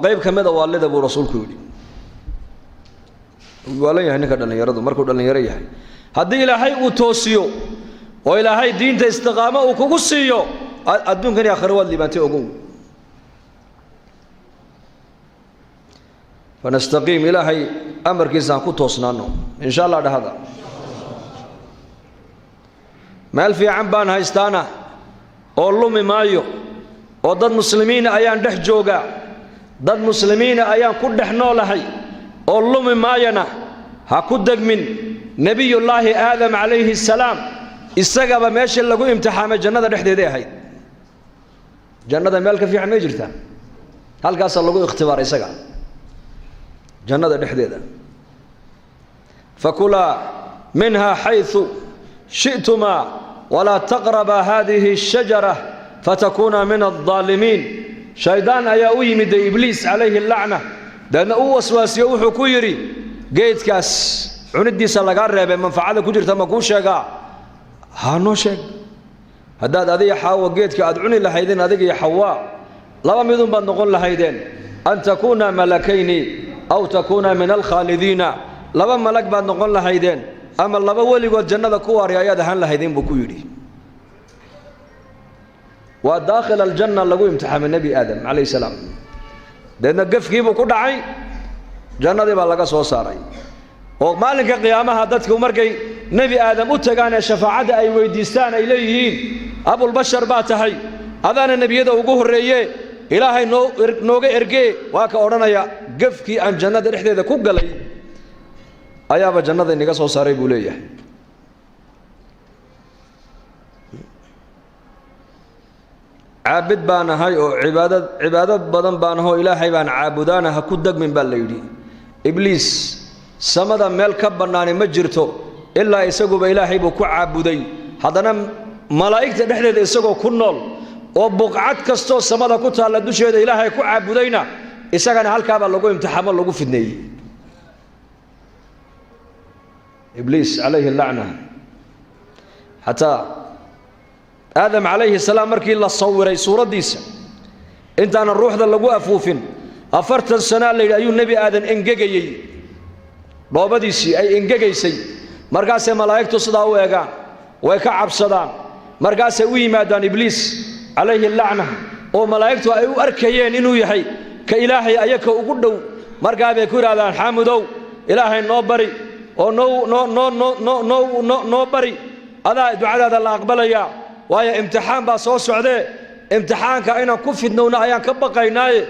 qayb kamid ah waalida buu rasuulku yiri waalan yahay ninka dhalinyaradu markuu dhalinyaro yahay hadii ilaahay uu toosiyo oo ilaahay diinta istiqaamo uu kugu siiyo adduunkan iyo aakhiro waad liibaantay ogow فنستقيم إلهي أمر كيسان كتوسنانو إن شاء الله ده هذا مال في عنبان هايستانا أولومي مايو وضد مسلمين أيان دح جوغا ضد مسلمين أيان كدح نولهي أولومي ماينا هكدق من نبي الله آدم عليه السلام استقب ماشي لقو امتحام الجنة دح دي هاي jannada meel ka fiican ma jirtaa halkaas lagu ikhtibaar isaga jannada dhexdeeda fakula minha haythu shi'tuma wala taqraba hadhihi ash-shajara fatakuna min adh-dhalimin shaydaan ayaa u yimid ibliis alayhi la'na dana uu waswaasiyo wuxuu ku yiri geedkaas cunidiisa laga reebay manfaacada ku jirta ma ku sheega ha noo sheeg haddaad adiga xawa geedka aad cuni lahaydeen adiga iyo xawa laba midun baad noqon lahaydeen an takuna malakayni aw takuna min al-khalidina laba malag baad noqon lahaydeen ama laba waligood jannada ku waari ayaad ahaan lahaydeen buu ku yiri waa daakhil al-janna lagu imtixaamay nabi aadam alayhi salaam deedna gafkiibu ku dhacay jannadii baa laga soo saaray oo maalinka qiyaamaha dadku markay nabi aadam u tagaan ee shafaacada ay weydiistaan ay leeyihiin abul bashar baa tahay adaana nabiyada ugu horeeyay ilaahay nooga ergee waa ka oranaya gafkii aan jannada dhexdeeda ku galay ayaaba jannada inaga soo saaray buu leeyahay caabid baan ahay oo cibaadad badan baan ahay ilaahay baan caabudaana ha ku dagmin baa la yidhi ibliis samada meel ka banaani ma jirto ilaa isaguba ilaahay buu ku caabuday haddana malaa'igta dhexdeeda isagoo ku nool oo buqcad kastoo samada ku taalla dusheeda ilaahay ku caabudayna isagana halkaaba lagu imtixaamo lagu fidneeyey ibliis calayhi lacna xataa aadam calayhi salaam markii la sawiray suuraddiisa intaana ruuxda lagu afuufin 40 sano la yidhi ayuu nebi aadan engegayey dhoobadiisii ay engegaysay markaasay malaa'igtu sidaa u eegaan way ka cabsadaan markaasay u yimaadaan ibliis calayhi lacna oo malaa'igtu ay u arkayeen inuu yahay ka ilaahay ayaka ugu dhow markaa bay ku yidhahdaan xaamudow ilaahay noo bari oo noo bari adaa ducadaada la aqbalayaa waayo imtixaan baa soo socdee imtixaanka inaan ku fidnowna ayaan ka baqaynaaye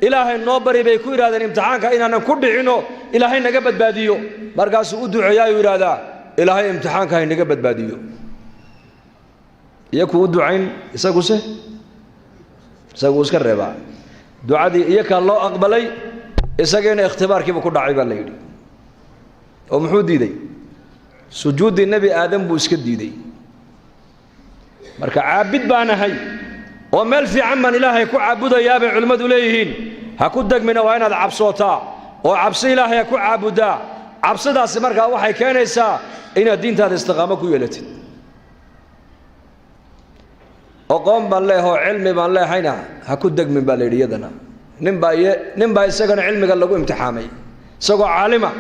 ilaahay noo bari bay ku yidhahdeen imtixaanka inaanan ku dhicino ilaahay naga badbaadiyo markaasuu u duceeyaayuu yidhaahdaa ilaahay imtixaanka hay naga badbaadiyo iyaku u ducayn isagu iska reebaa ducadii iyakaa loo aqbalay isageena ikhtibaarkiiba ku dhacay baa la yidhi oo muxuu diiday sujuuddii nebi aadam buu iska diiday marka caabid baan ahay oo meel fiican baan ilaahay ku caabudayaa bay culimmadu leeyihiin ha ku degmina waa inaad cabsootaa oo cabsi ilaahay ha ku caabudaa cabsidaasi markaa waxay keenaysaa inaad diintaada istiqaamo ku yeelatid aqoon baan leeyahay oo cilmi baan leehayna ha ku degmin baa la yidhi iyadana nin baa isagana cilmiga lagu imtixaamay isagoo caalima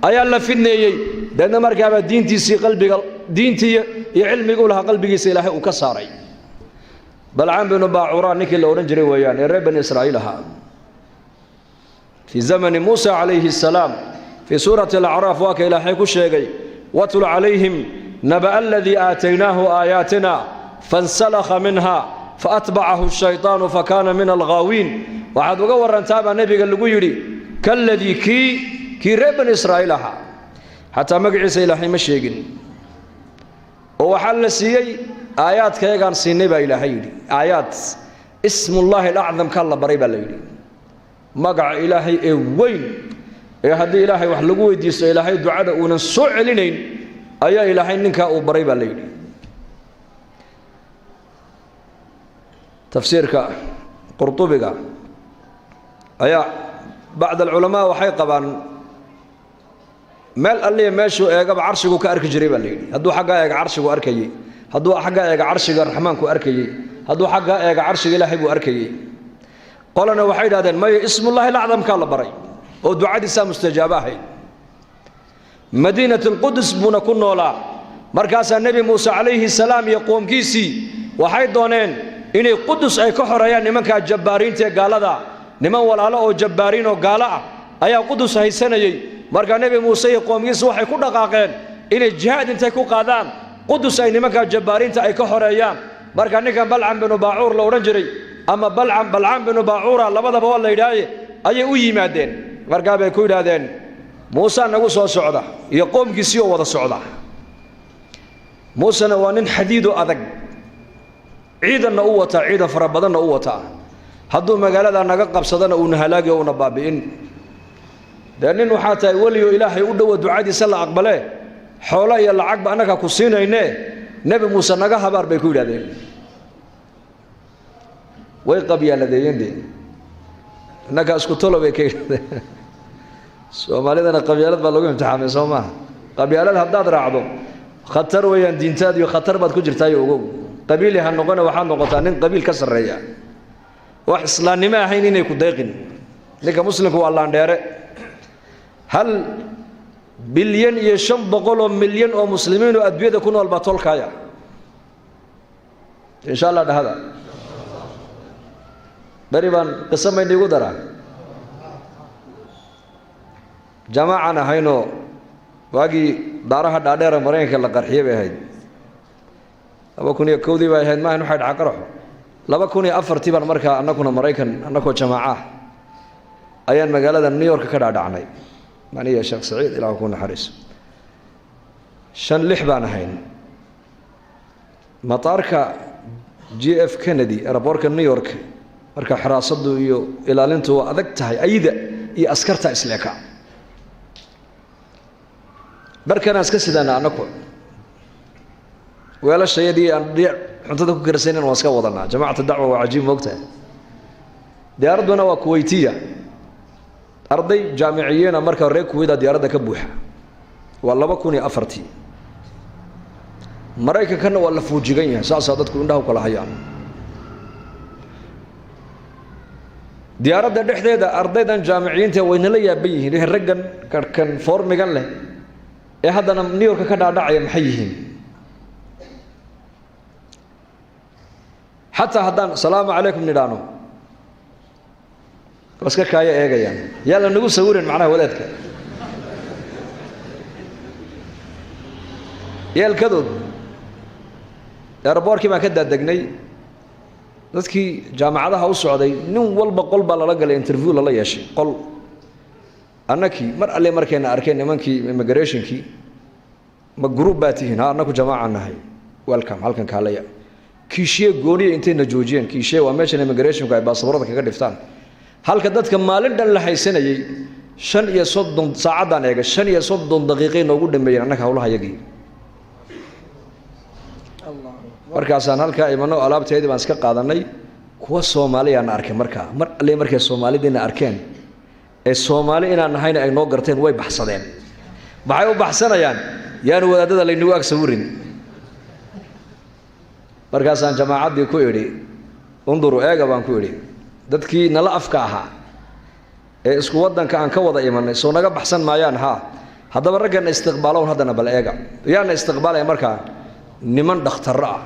ayaa la fidneeyey deedna markaaba diintiisii qalbiga diintii iyo cilmigu lahaa qalbigiisa ilaahay uu ka saaray balcaan binu baacura ninkii la odhan jiray weeyaan ee reer bani israa'iil ahaa في زمن موسى عليه السلام في سورة الأعراف واك إلهي كشيغي واتل عليهم نبأ الذي آتيناه آياتنا فانسلخ منها فأتبعه الشيطان فكان من الغاوين وعاد وقور انتابع نبي قال له يري كالذي كي ربن إسرائيل حتى مقعيس إلهي مشيغن وحل سيئي آيات كيغان سينيبا إلهي آيات اسم الله الأعظم كالله بريبا ليلي magaca ilaahay ee weyn ee hadii ilaahay wax lagu weydiisto ilaahay ducada uunan soo celinayn ayaa ilaahay ninka uu baray baa leeyahay tafsiirka qurtubiga ayaa بعض العلماء waxay qabaan meel alliye meeshu eegaba carshigu ka arki jiray baa leeyahay haduu xagga eega carshigu arkayay haduu xagga eega carshiga raxmaanku arkayay haduu xagga eega carshiga ilaahay buu arkayay قالنا وحيد هذا ما اسم الله الأعظم كان بري ودعاء دي مستجابة هي مدينة القدس بنا كنا ولا مركز النبي موسى عليه السلام يقوم كيسي وحيد دونين إن القدس أي كحريان نمن كجبارين تقال هذا نمن ولا لا أو جبارين وقال أي قدس هي سنة مركز النبي موسى يقوم كيسي وحي كنا قاقين إن الجهاد انت كو قادان قدس أي نمن كجبارين تأي كحريان مركز نكا بلعن بن باعور لو رنجري أما بلعام بن باعورة لبدا بوال ليداي أي يمادين مركا bay ku yiraahdeen Muuse nagu soo socda iyo qoomkiisii oo wada socda Muuse waa nin xadiid adag ciidanna u wataa ciidan fara badanna u wataa hadduu magaalada naga qabsadana uuna halaagi oo una baabi'in dee nin waxaa tahay weliyo ilaahay u dhowa ducadiisa la aqbale xoolo iyo lacagba annaga ku siinayne nebi muuse naga habaar bay ku yidhahdeen way qabyaaladeeyeen dee innaga isku tolo bay ka yidhahdeen soomaalidana qabyaalad baa lagu imtixaamay soo maaha qabyaalad haddaad raacdo khatar weeyaan diintaad iyo khatar baad ku jirtaayo ogow qabiili ha noqona waxaad noqotaa nin qabiil ka sarreeya wax islaamnimo ahayn inay ku deeqin ninka muslimku waa laandheere hal bilyan iyo 500 milyan oo muslimiin oo adduunyada ku nool baa tolkaya insha Allah dhahada bari baan qisamay nigu daraa jamaacana hayno waagi daaraha dhaadheer Mareykanka la qarxiyay bay ahayd 2001 bay ahayd maahan waxay dhaca qaraxo 2004 baan markaa annaguna Mareykan annagoo jamaaca ayaan magaalada New York ka dhaadhacnay maniya Sheekh Saciid ilaahu ku naxariiso 5-6 baan ahayn mataarka JF Kennedy airportka New York marka xiraasadu iyo ilaalintu waa adag tahay ayida iyo askarta isleeka barkana iska sidana anako weelashayadii aan cuntada ku karsaneen waa iska wadanaa jamaacada dacwa waa cajiib moogtahay diyaaraduna waa Kuwaitiya arday jaamiciyeena marka reer Kuwait diyaaradda ka buuxa waa 2004 Mareykankana waa la fuujigan yahay saas dadku indhaha kala hayaan diyaaradda dhexdeeda ardaydan jaamiciyiinta wayna la yaaban yihiin raggan kan formigan leh ee haddana New York ka dhaadhacaya maxay yihiin حتى هدان السلام عليكم نيرانو بس كايا ايغيان يلا نغو سويرن معناها ولادك يا الكدود ايربوركي ما كدا دغني dadkii jaamacadaha u socday nin walba qolba la galay interview la yeeshay qol annaki mar alle markayna arkeen nimankii immigrationkii ma group baatihiin annaku jamaaca nahay welcome halkan kaalaya kiishiye gooniye intayna joojiyeen kiishiye waa meesha immigration ay baasaboorada kaga dhiftaan halka dadka maalin dhan la haysanayay 35 saacadan eega 35 daqiiqo noogu dhameeyeen annaga hawlaha yagii markaasaan halka imano alaabteedii baan iska qaadanay kuwa Soomaaliyeed arkay markaa mar alle markay Soomaaliyeedna arkeen ee Soomaali inaan nahayna ay noo garteen way baxsadeen maxay u baxsanayaan yaan wadaadada la inagu agsawirin markaasaan jamaacadii ku yiri unduru eega baan ku yiri dadkii nala afka ahaa ee isku wadanka aan ka wada imanay soo naga baxsan maayaan haddaba raggan istiqbaaloon haddana bal eega yaana istiqbaalay markaa niman dhakhtar ah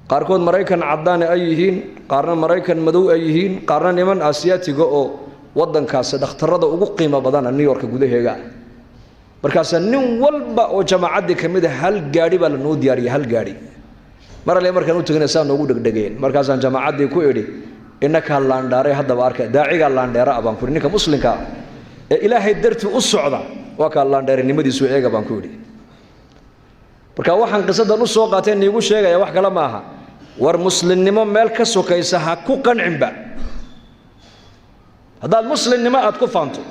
qaarkood Mareykan cadaan ay yihiin qaarna Mareykan madow ay yihiin qaarna niman Aasiyaatiga oo wadankaas dhakhtarada ugu qiimo badan New York gudaheega markaas nin walba oo jamaacadii kamid ah hal gaari baa la noo diyaariyay hal gaari marale markaan u tagnaysaa noogu dhagdhageen markaasaan jamaacadii ku idhi innaka laandhaare haddaba arka daaciga laandheera baan ku ninka muslimka ee ilaahay dartii u socda waa ka laandheerinimadiisu eega baan ku idhi marka waxaan qisadan u soo qaateen iigu sheegaya wax kala ma aha war muslimnimo meel ka sokaysa ha ku qancinba haddaad muslimnimo aad ku faanto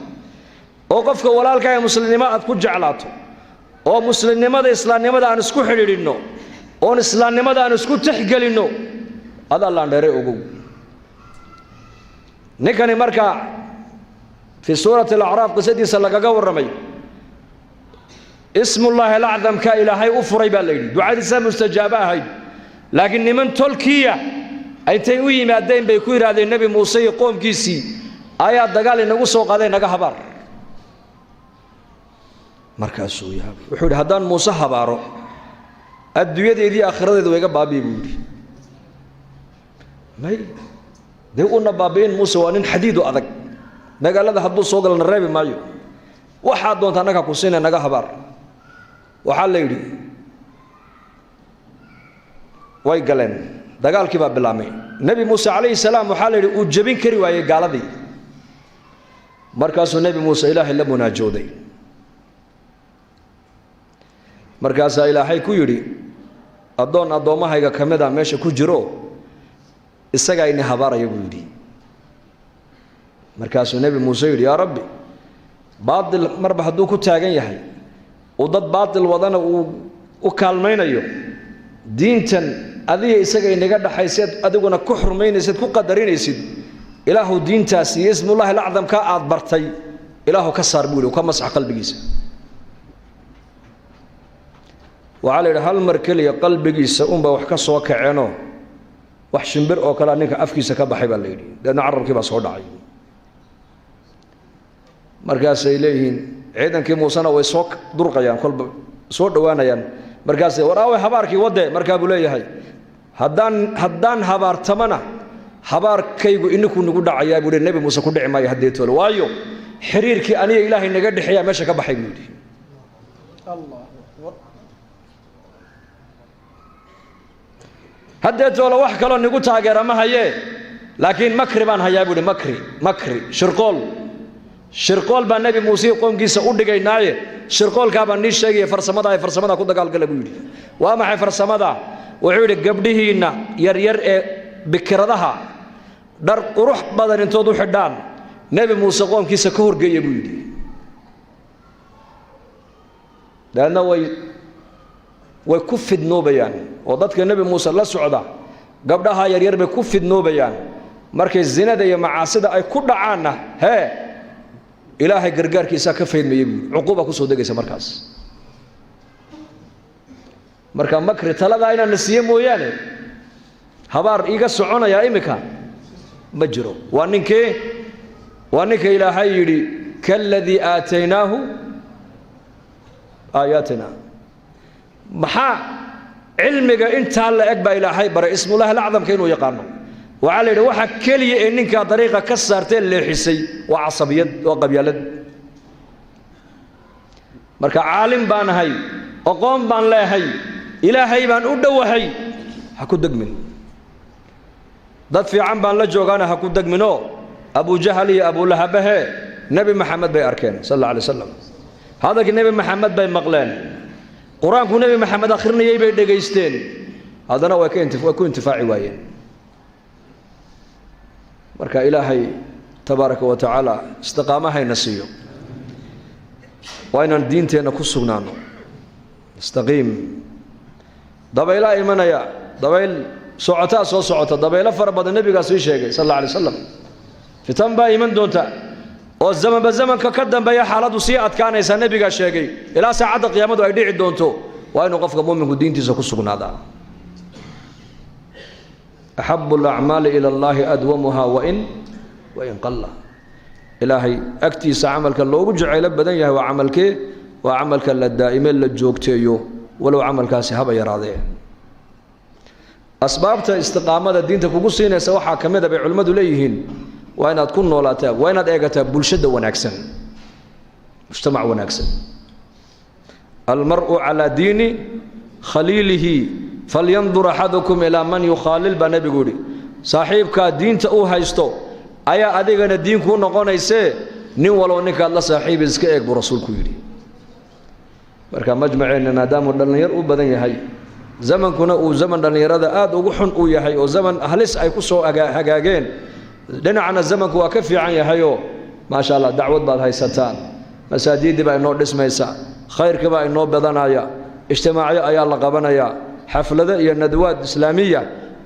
oo qofka walaalka ee muslimnimo aad ku jeclaato oo muslimnimada islaamnimada aan isku xidhiidhino oo islaamnimada aan isku tixgelino adaa laandheeray ogow ninkani marka fi suurati al-a'raaf qisadiisa lagaga warramay اسم الله الأعظم كإلهي أفري بالليل دعاء الإسلام مستجابة هاي لكن من تركيا أي تيوي ما دين بيكوير هذا النبي موسى يقوم كيسي آيات دقال إنه سوق هذا نجا حبار مركز سويا وحول هدان موسى حباره الدنيا دي آخرة دي ويجا بابي بودي ما ده قلنا بابين موسى وانين حديد وأذك نجا هذا حدو سوق لنا الربي مايو واحد دون تناك كوسينا نجا حبار وحال ليدي way galeen dagaalkii baa bilaamay nabi Muuse alayhi salaam waxa la yiri uu jabin kari waayay gaaladii markaasuu nabi Muuse ilaahay la munaajoday markaas ilaahay ku yiri addoon addoommahayga ka mid a meesha ku jiro isagaa ini habaaraya buu yidhi markaasuu nebi muuse yidhi yaa rabbi baatil marba hadduu ku taagan yahay uu dad baatil wadana uu u kaalmaynayo diintan adiga isaga inaga dhaxayseed adiguna ku xurmaynaysid ku qadarinaysid ilaahu diintaas iyo ismullaahi alacdamka aad bartay ilaahu ka saar buu yidhi ka masax qalbigiisa waxaa la yidhi hal mar keliya qalbigiisa unbaa wax ka soo kaceenoo wax shimbir oo kale ninka afkiisa ka baxay baa la yidhi deedna carabkii baa soo dhacay markaasay leeyihiin ciidankii muusena way soo durqayaan kolba soo dhowaanayaan markaasay war aaway habaarkii wadde markaa buu leeyahay haddaan habaartamana habaarkaygu ininkuu nagu dhacayaa buu nebi muuse ku dhici maayo haddeetoole waayo xiriirkii aniga ilaahay naga dhexeeyaa meesha ka baxay buu yidhi haddeetoole wax kaloo nigu taageera ma hayee laakiin makri baan hayaa buu yidhi makri shirqool baa nebi muuse qoomkiisa u dhigaynaaye shirqoolkaa baan nii sheegaya farsamada ku dagaalgala buu yidhi waa maxay farsamada wuxuu yidhi gabdhihiinna yaryar ee bikiradaha dhar qurux badan intood u xidhaan nebi muuse qoomkiisa ka horgeeya buu yidhi daadna way ku fidnoobayaan oo dadka nebi muuse la socda gabdhaha yaryar bay ku fidnoobayaan markay zinada iyo macaasida ay ku dhacaanna hee ilaahay gargaarkiisa ka faydmayay buu cuquba ku soo degaysa marka makri talada inaan nasiye mooyaane habaar iiga soconaya imika ma jiro waa ninka ilaahay yidhi kalladii aataynaahu aayaatina maxaa cilmiga intaa la eg baa ilaahay baray ismullahi alacdamka inuu yaqaano waxaa la yidhi waxa keliya ee ninkaa dariiqa ka saartee leexisay waa casabiyad waa qabyaalad marka caalim baan ahay aqoon baan leehay ilaahay baan u dhowahay ha ku degmin dad fiican baan la joogaana ha ku degminoo abujahal iyo abulahabahe nebi maxamed bay arkeen sal alla alay wasalam hadalkii nebi maxamed bay maqleen qur-aanku nebi maxamed akhrinayay bay dhegaysteen haddana way ku intifaaci waayeen marka ilaahay tabaaraka wa tacaala istiqaamahayna siiyo waa inaan diinteenna ku sugnaano istaqiim dabaylaa imanaya dabayl socotaa soo socota dabaylo fara badan nebigaa sii sheegay sal alla alay wasalam fitan baa iman doonta oo zamanba zamanka ka dambeeya xaaladdu sii adkaanaysaa nebigaa sheegay ilaa saacadda qiyaamadu ay dhici doonto waa inuu qofka muuminku diintiisa ku sugnaadaa axabu alacmaali ila allahi adwamuha wain qalla ilaahay agtiisa camalka loogu jacaylo badan yahay waa camalkee waa camalka la daa'ime la joogteeyo walow camalkaasi haba yaraadee asbaabta istiqaamada diinta kugu siinaysa waxaa ka mid a bay culimmadu leeyihiin waa inaad ku noolaataa waa inaad eegataa bulshada wanaagsan mujtamac wanaagsan almar'u calaa diini khaliilihi falyandur axadukum ilaa man yukhaalil baa nebigu yidhi saaxiibkaa diinta uu haysto ayaa adigana diin kuu noqonaysee nin walbo ninkaad la saaxiibi iska eeg buu rasuulku yidhi marka majmaceenna maadaamuu dhallinyar u badan yahay zamankuna uu zaman dhallinyarada aad ugu xun uu yahay oo zaman halis ay ku soo hagaageen dhinacna zamanku waa ka fiican yahayoo maasha allah dacwad baad haysataan masaajiddii baa inoo dhismaysa khayrkii baa inoo badanaya ijtimaacyo ayaa la qabanayaa xaflado iyo nadwaad islaamiya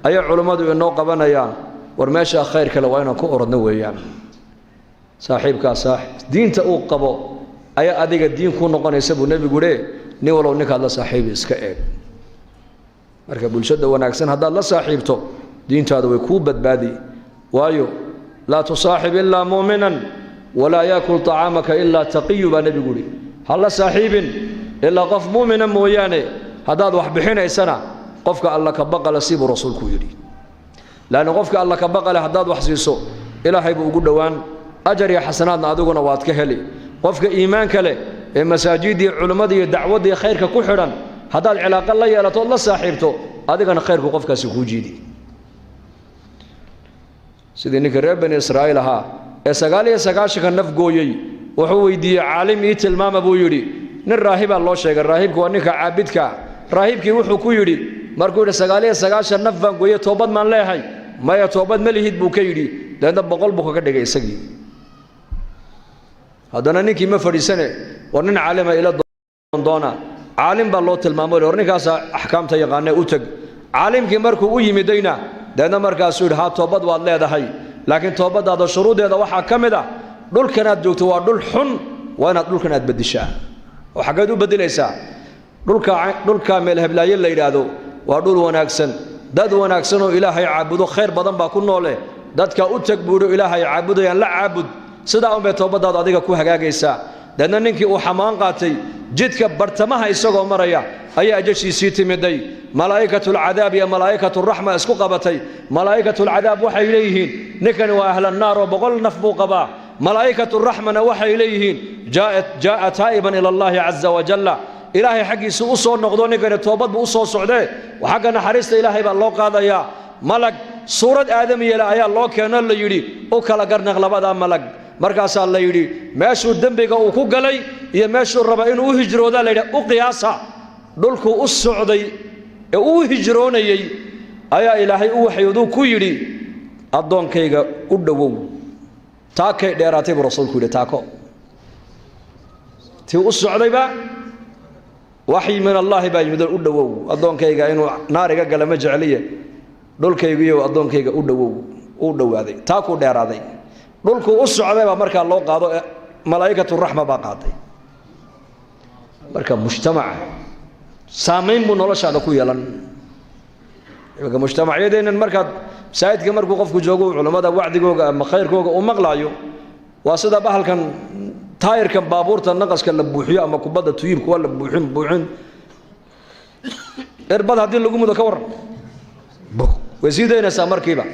ayay culimmadu inoo qabanayaan war meesha khayr kale waa inaan ku orodno weeyaan saaxiibkaas diinta uu qabo ayaa adiga diin ku noqonaysa buu nebigu yidhi nin wallow ninkaad la saaxiibi iska eeg marka bulshada wanaagsan haddaad la saaxiibto diintaada way kuu badbaadi waayo laa tusaaxib ilaa muuminan walaa yaakul طacaamaka ilaa taqiyu baa nebigu yidhi ha la saaxiibin ilaa qof muumina mooyaane haddaad wax bixinaysana qofka alla ka baqale sibuu rasuulku yidhi laanna qofka alla ka baqale haddaad wax siiso ilaahay buu ugu dhowaan ajar iyo xasanaadna adiguna waad ka heli qofka iimaanka leh ee masaajidii culimmada iyo dacwadii khayrka ku xidhan haddaad cilaaqo la yeelato ood la saaxiibto adigana khayrku qofkaasi kuu jiidi sidii ninka reer bani israa'iil ahaa ee 99 naf gooyey wuxuu weydiiyey caalim ii tilmaama buu yidhi nin raahibaa loo sheegay raahibku waa ninka caabidka raahibkii wuxuu ku yidhi markuu yidhi 99 naf baan gooyay toobad maan leeyahay maya toobad ma lihid buu ka yidhi deedna 100 buu kaga dhigay isagii haddana ninkii ma fadhiisane war nin caalima ila doona caalim baa loo tilmaamay war ninkaas axkaamta yaqaanay u tag caalimkii markuu u yimidayna deedna markaasuu yidhi haa toobad waad leedahay laakiin toobadaada shuruudeeda waxaa ka mid ah dhulkanaad joogto waa dhul xun waa inaad dhulkan aad bedishaa oo xaggeed u bedilaysaa dhulka meel heblaaye la yidhaahdo waa dhul wanaagsan dad wanaagsan oo ilaahay caabudo khayr badan baa ku noole dadka u tag buudho ilaahay caabudayaan la caabud sidaa unbay toobadaadu adiga ku hagaagaysaa deedna ninkii uu xamaan qaatay jidka bartamaha isagoo maraya ayaa ajashiisii timiday malaa'ikatulcadaab iyo malaa'ikaturaxma isku qabatay malaa'ikatulcadaab waxay leeyihiin ninkani waa ahlannaar oo 100 naf buu qabaa malaa'ikaturaxmana waxay leeyihiin jaa'a taa'iban ila allahi caza wajalla ilaahay xaggiisa u soo noqdo ninkani toobad buu u soo socdee xagga naxariista ilaahay baa loo qaadayaa malag suurad aadamiyela ayaa loo keeno la yidhi u kala garnaq labadaa malag markaasaa la yidhi meeshuu dembiga uu ku galay iyo meeshuu raba inuu u hijroodaa la yidhi u qiyaasa dhulkuu u socday ee uu hijroonayey ayaa ilaahay u waxyooduu ku yidhi addoonkayga u dhowow taakay dheeraatay buu rasuulku yidhi taako tii u socdayba waxyi min allaahi baa yimid u dhowow addoonkayga inuu naariga gala ma jecliye dhulkaygiiyo addoonkayga u dhowow uu dhowaaday taakuu dheeraaday dhulkuu u socday baa markaa loo qaado malaa'ikaturaxma baa qaaday marka mujtamaca saamayn buu noloshaada ku yeelan iminka mujtamacyadeennan markaad masaajidka markuu qofku joogo culammada wacdigooga ama khayrkooga uu maqlaayo waa sida bahalkan taayirkan baabuurta naqaska la buuxiyo ama kubadda tuyibka waa la buuxin irbad haddii lagu mudo ka waran way sii daynaysaa markiiba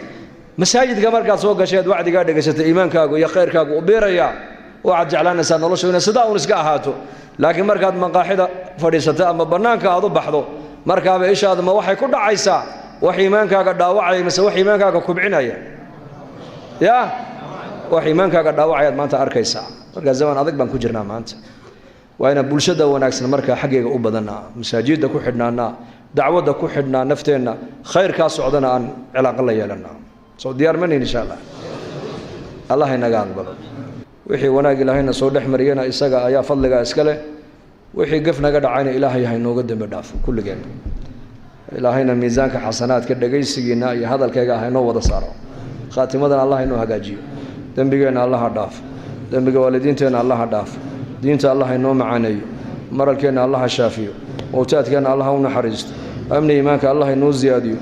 masaajidka markaad soo gasheed wacdigaa dhegaysatay iimaankaagu iyo khayrkaagu u biirayaa waxaad jeclaanaysaa noloshu inay sidaa uun iska ahaato laakiin markaad maqaaxida fadhiisatay ama bannaanka aad u baxdo markaaba ishaadu ma waxay ku dhacaysaa wax iimaankaaga dhaawacaya mise wax iimaankaaga kubcinaya yaa wax iimaankaaga dhaawacayaad maanta arkaysaa markaa zaman adag baan ku jirnaa maanta waa inaan bulshada wanaagsan markaa xaggeega u badannaa masaajidda ku xidhnaanaa dacwadda ku xidhnaa nafteenna khayrkaa socdana aan cilaaqo la yeelannaa soo diyaar manin insha allah inaga aqbalo wixii wanaag ilaahayna soo dhex mariyana isaga ayaa fadliga iska leh wixii gaf naga dhacayna ilaahay ha inooga dembi dhaafo kulligeen ilaahayna miisaanka xasanaadka dhagaysigiina iyo hadalkayga ha inoo wada saaro khaatimadana allah inoo hagaajiyo dembigeenna allah ha dhaafo dembiga waalidiinteenna allah ha dhaafo diinta allah inoo macaaneeyo maralkeenna allah ha shaafiyo mowtaadkeenna allah ha u naxariisto amni iimaanka allah inoo ziyaadiyo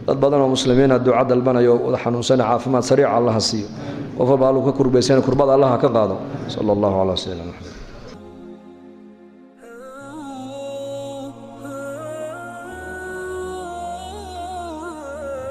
dad badan oo muslimiina duca dalbanayo wada xanuunsana caafimaad sariica allah ha siiyo qof walba haluu ka kurbaysana kurbada allah ha ka qaado sala allahu calaa sayyidina maxamed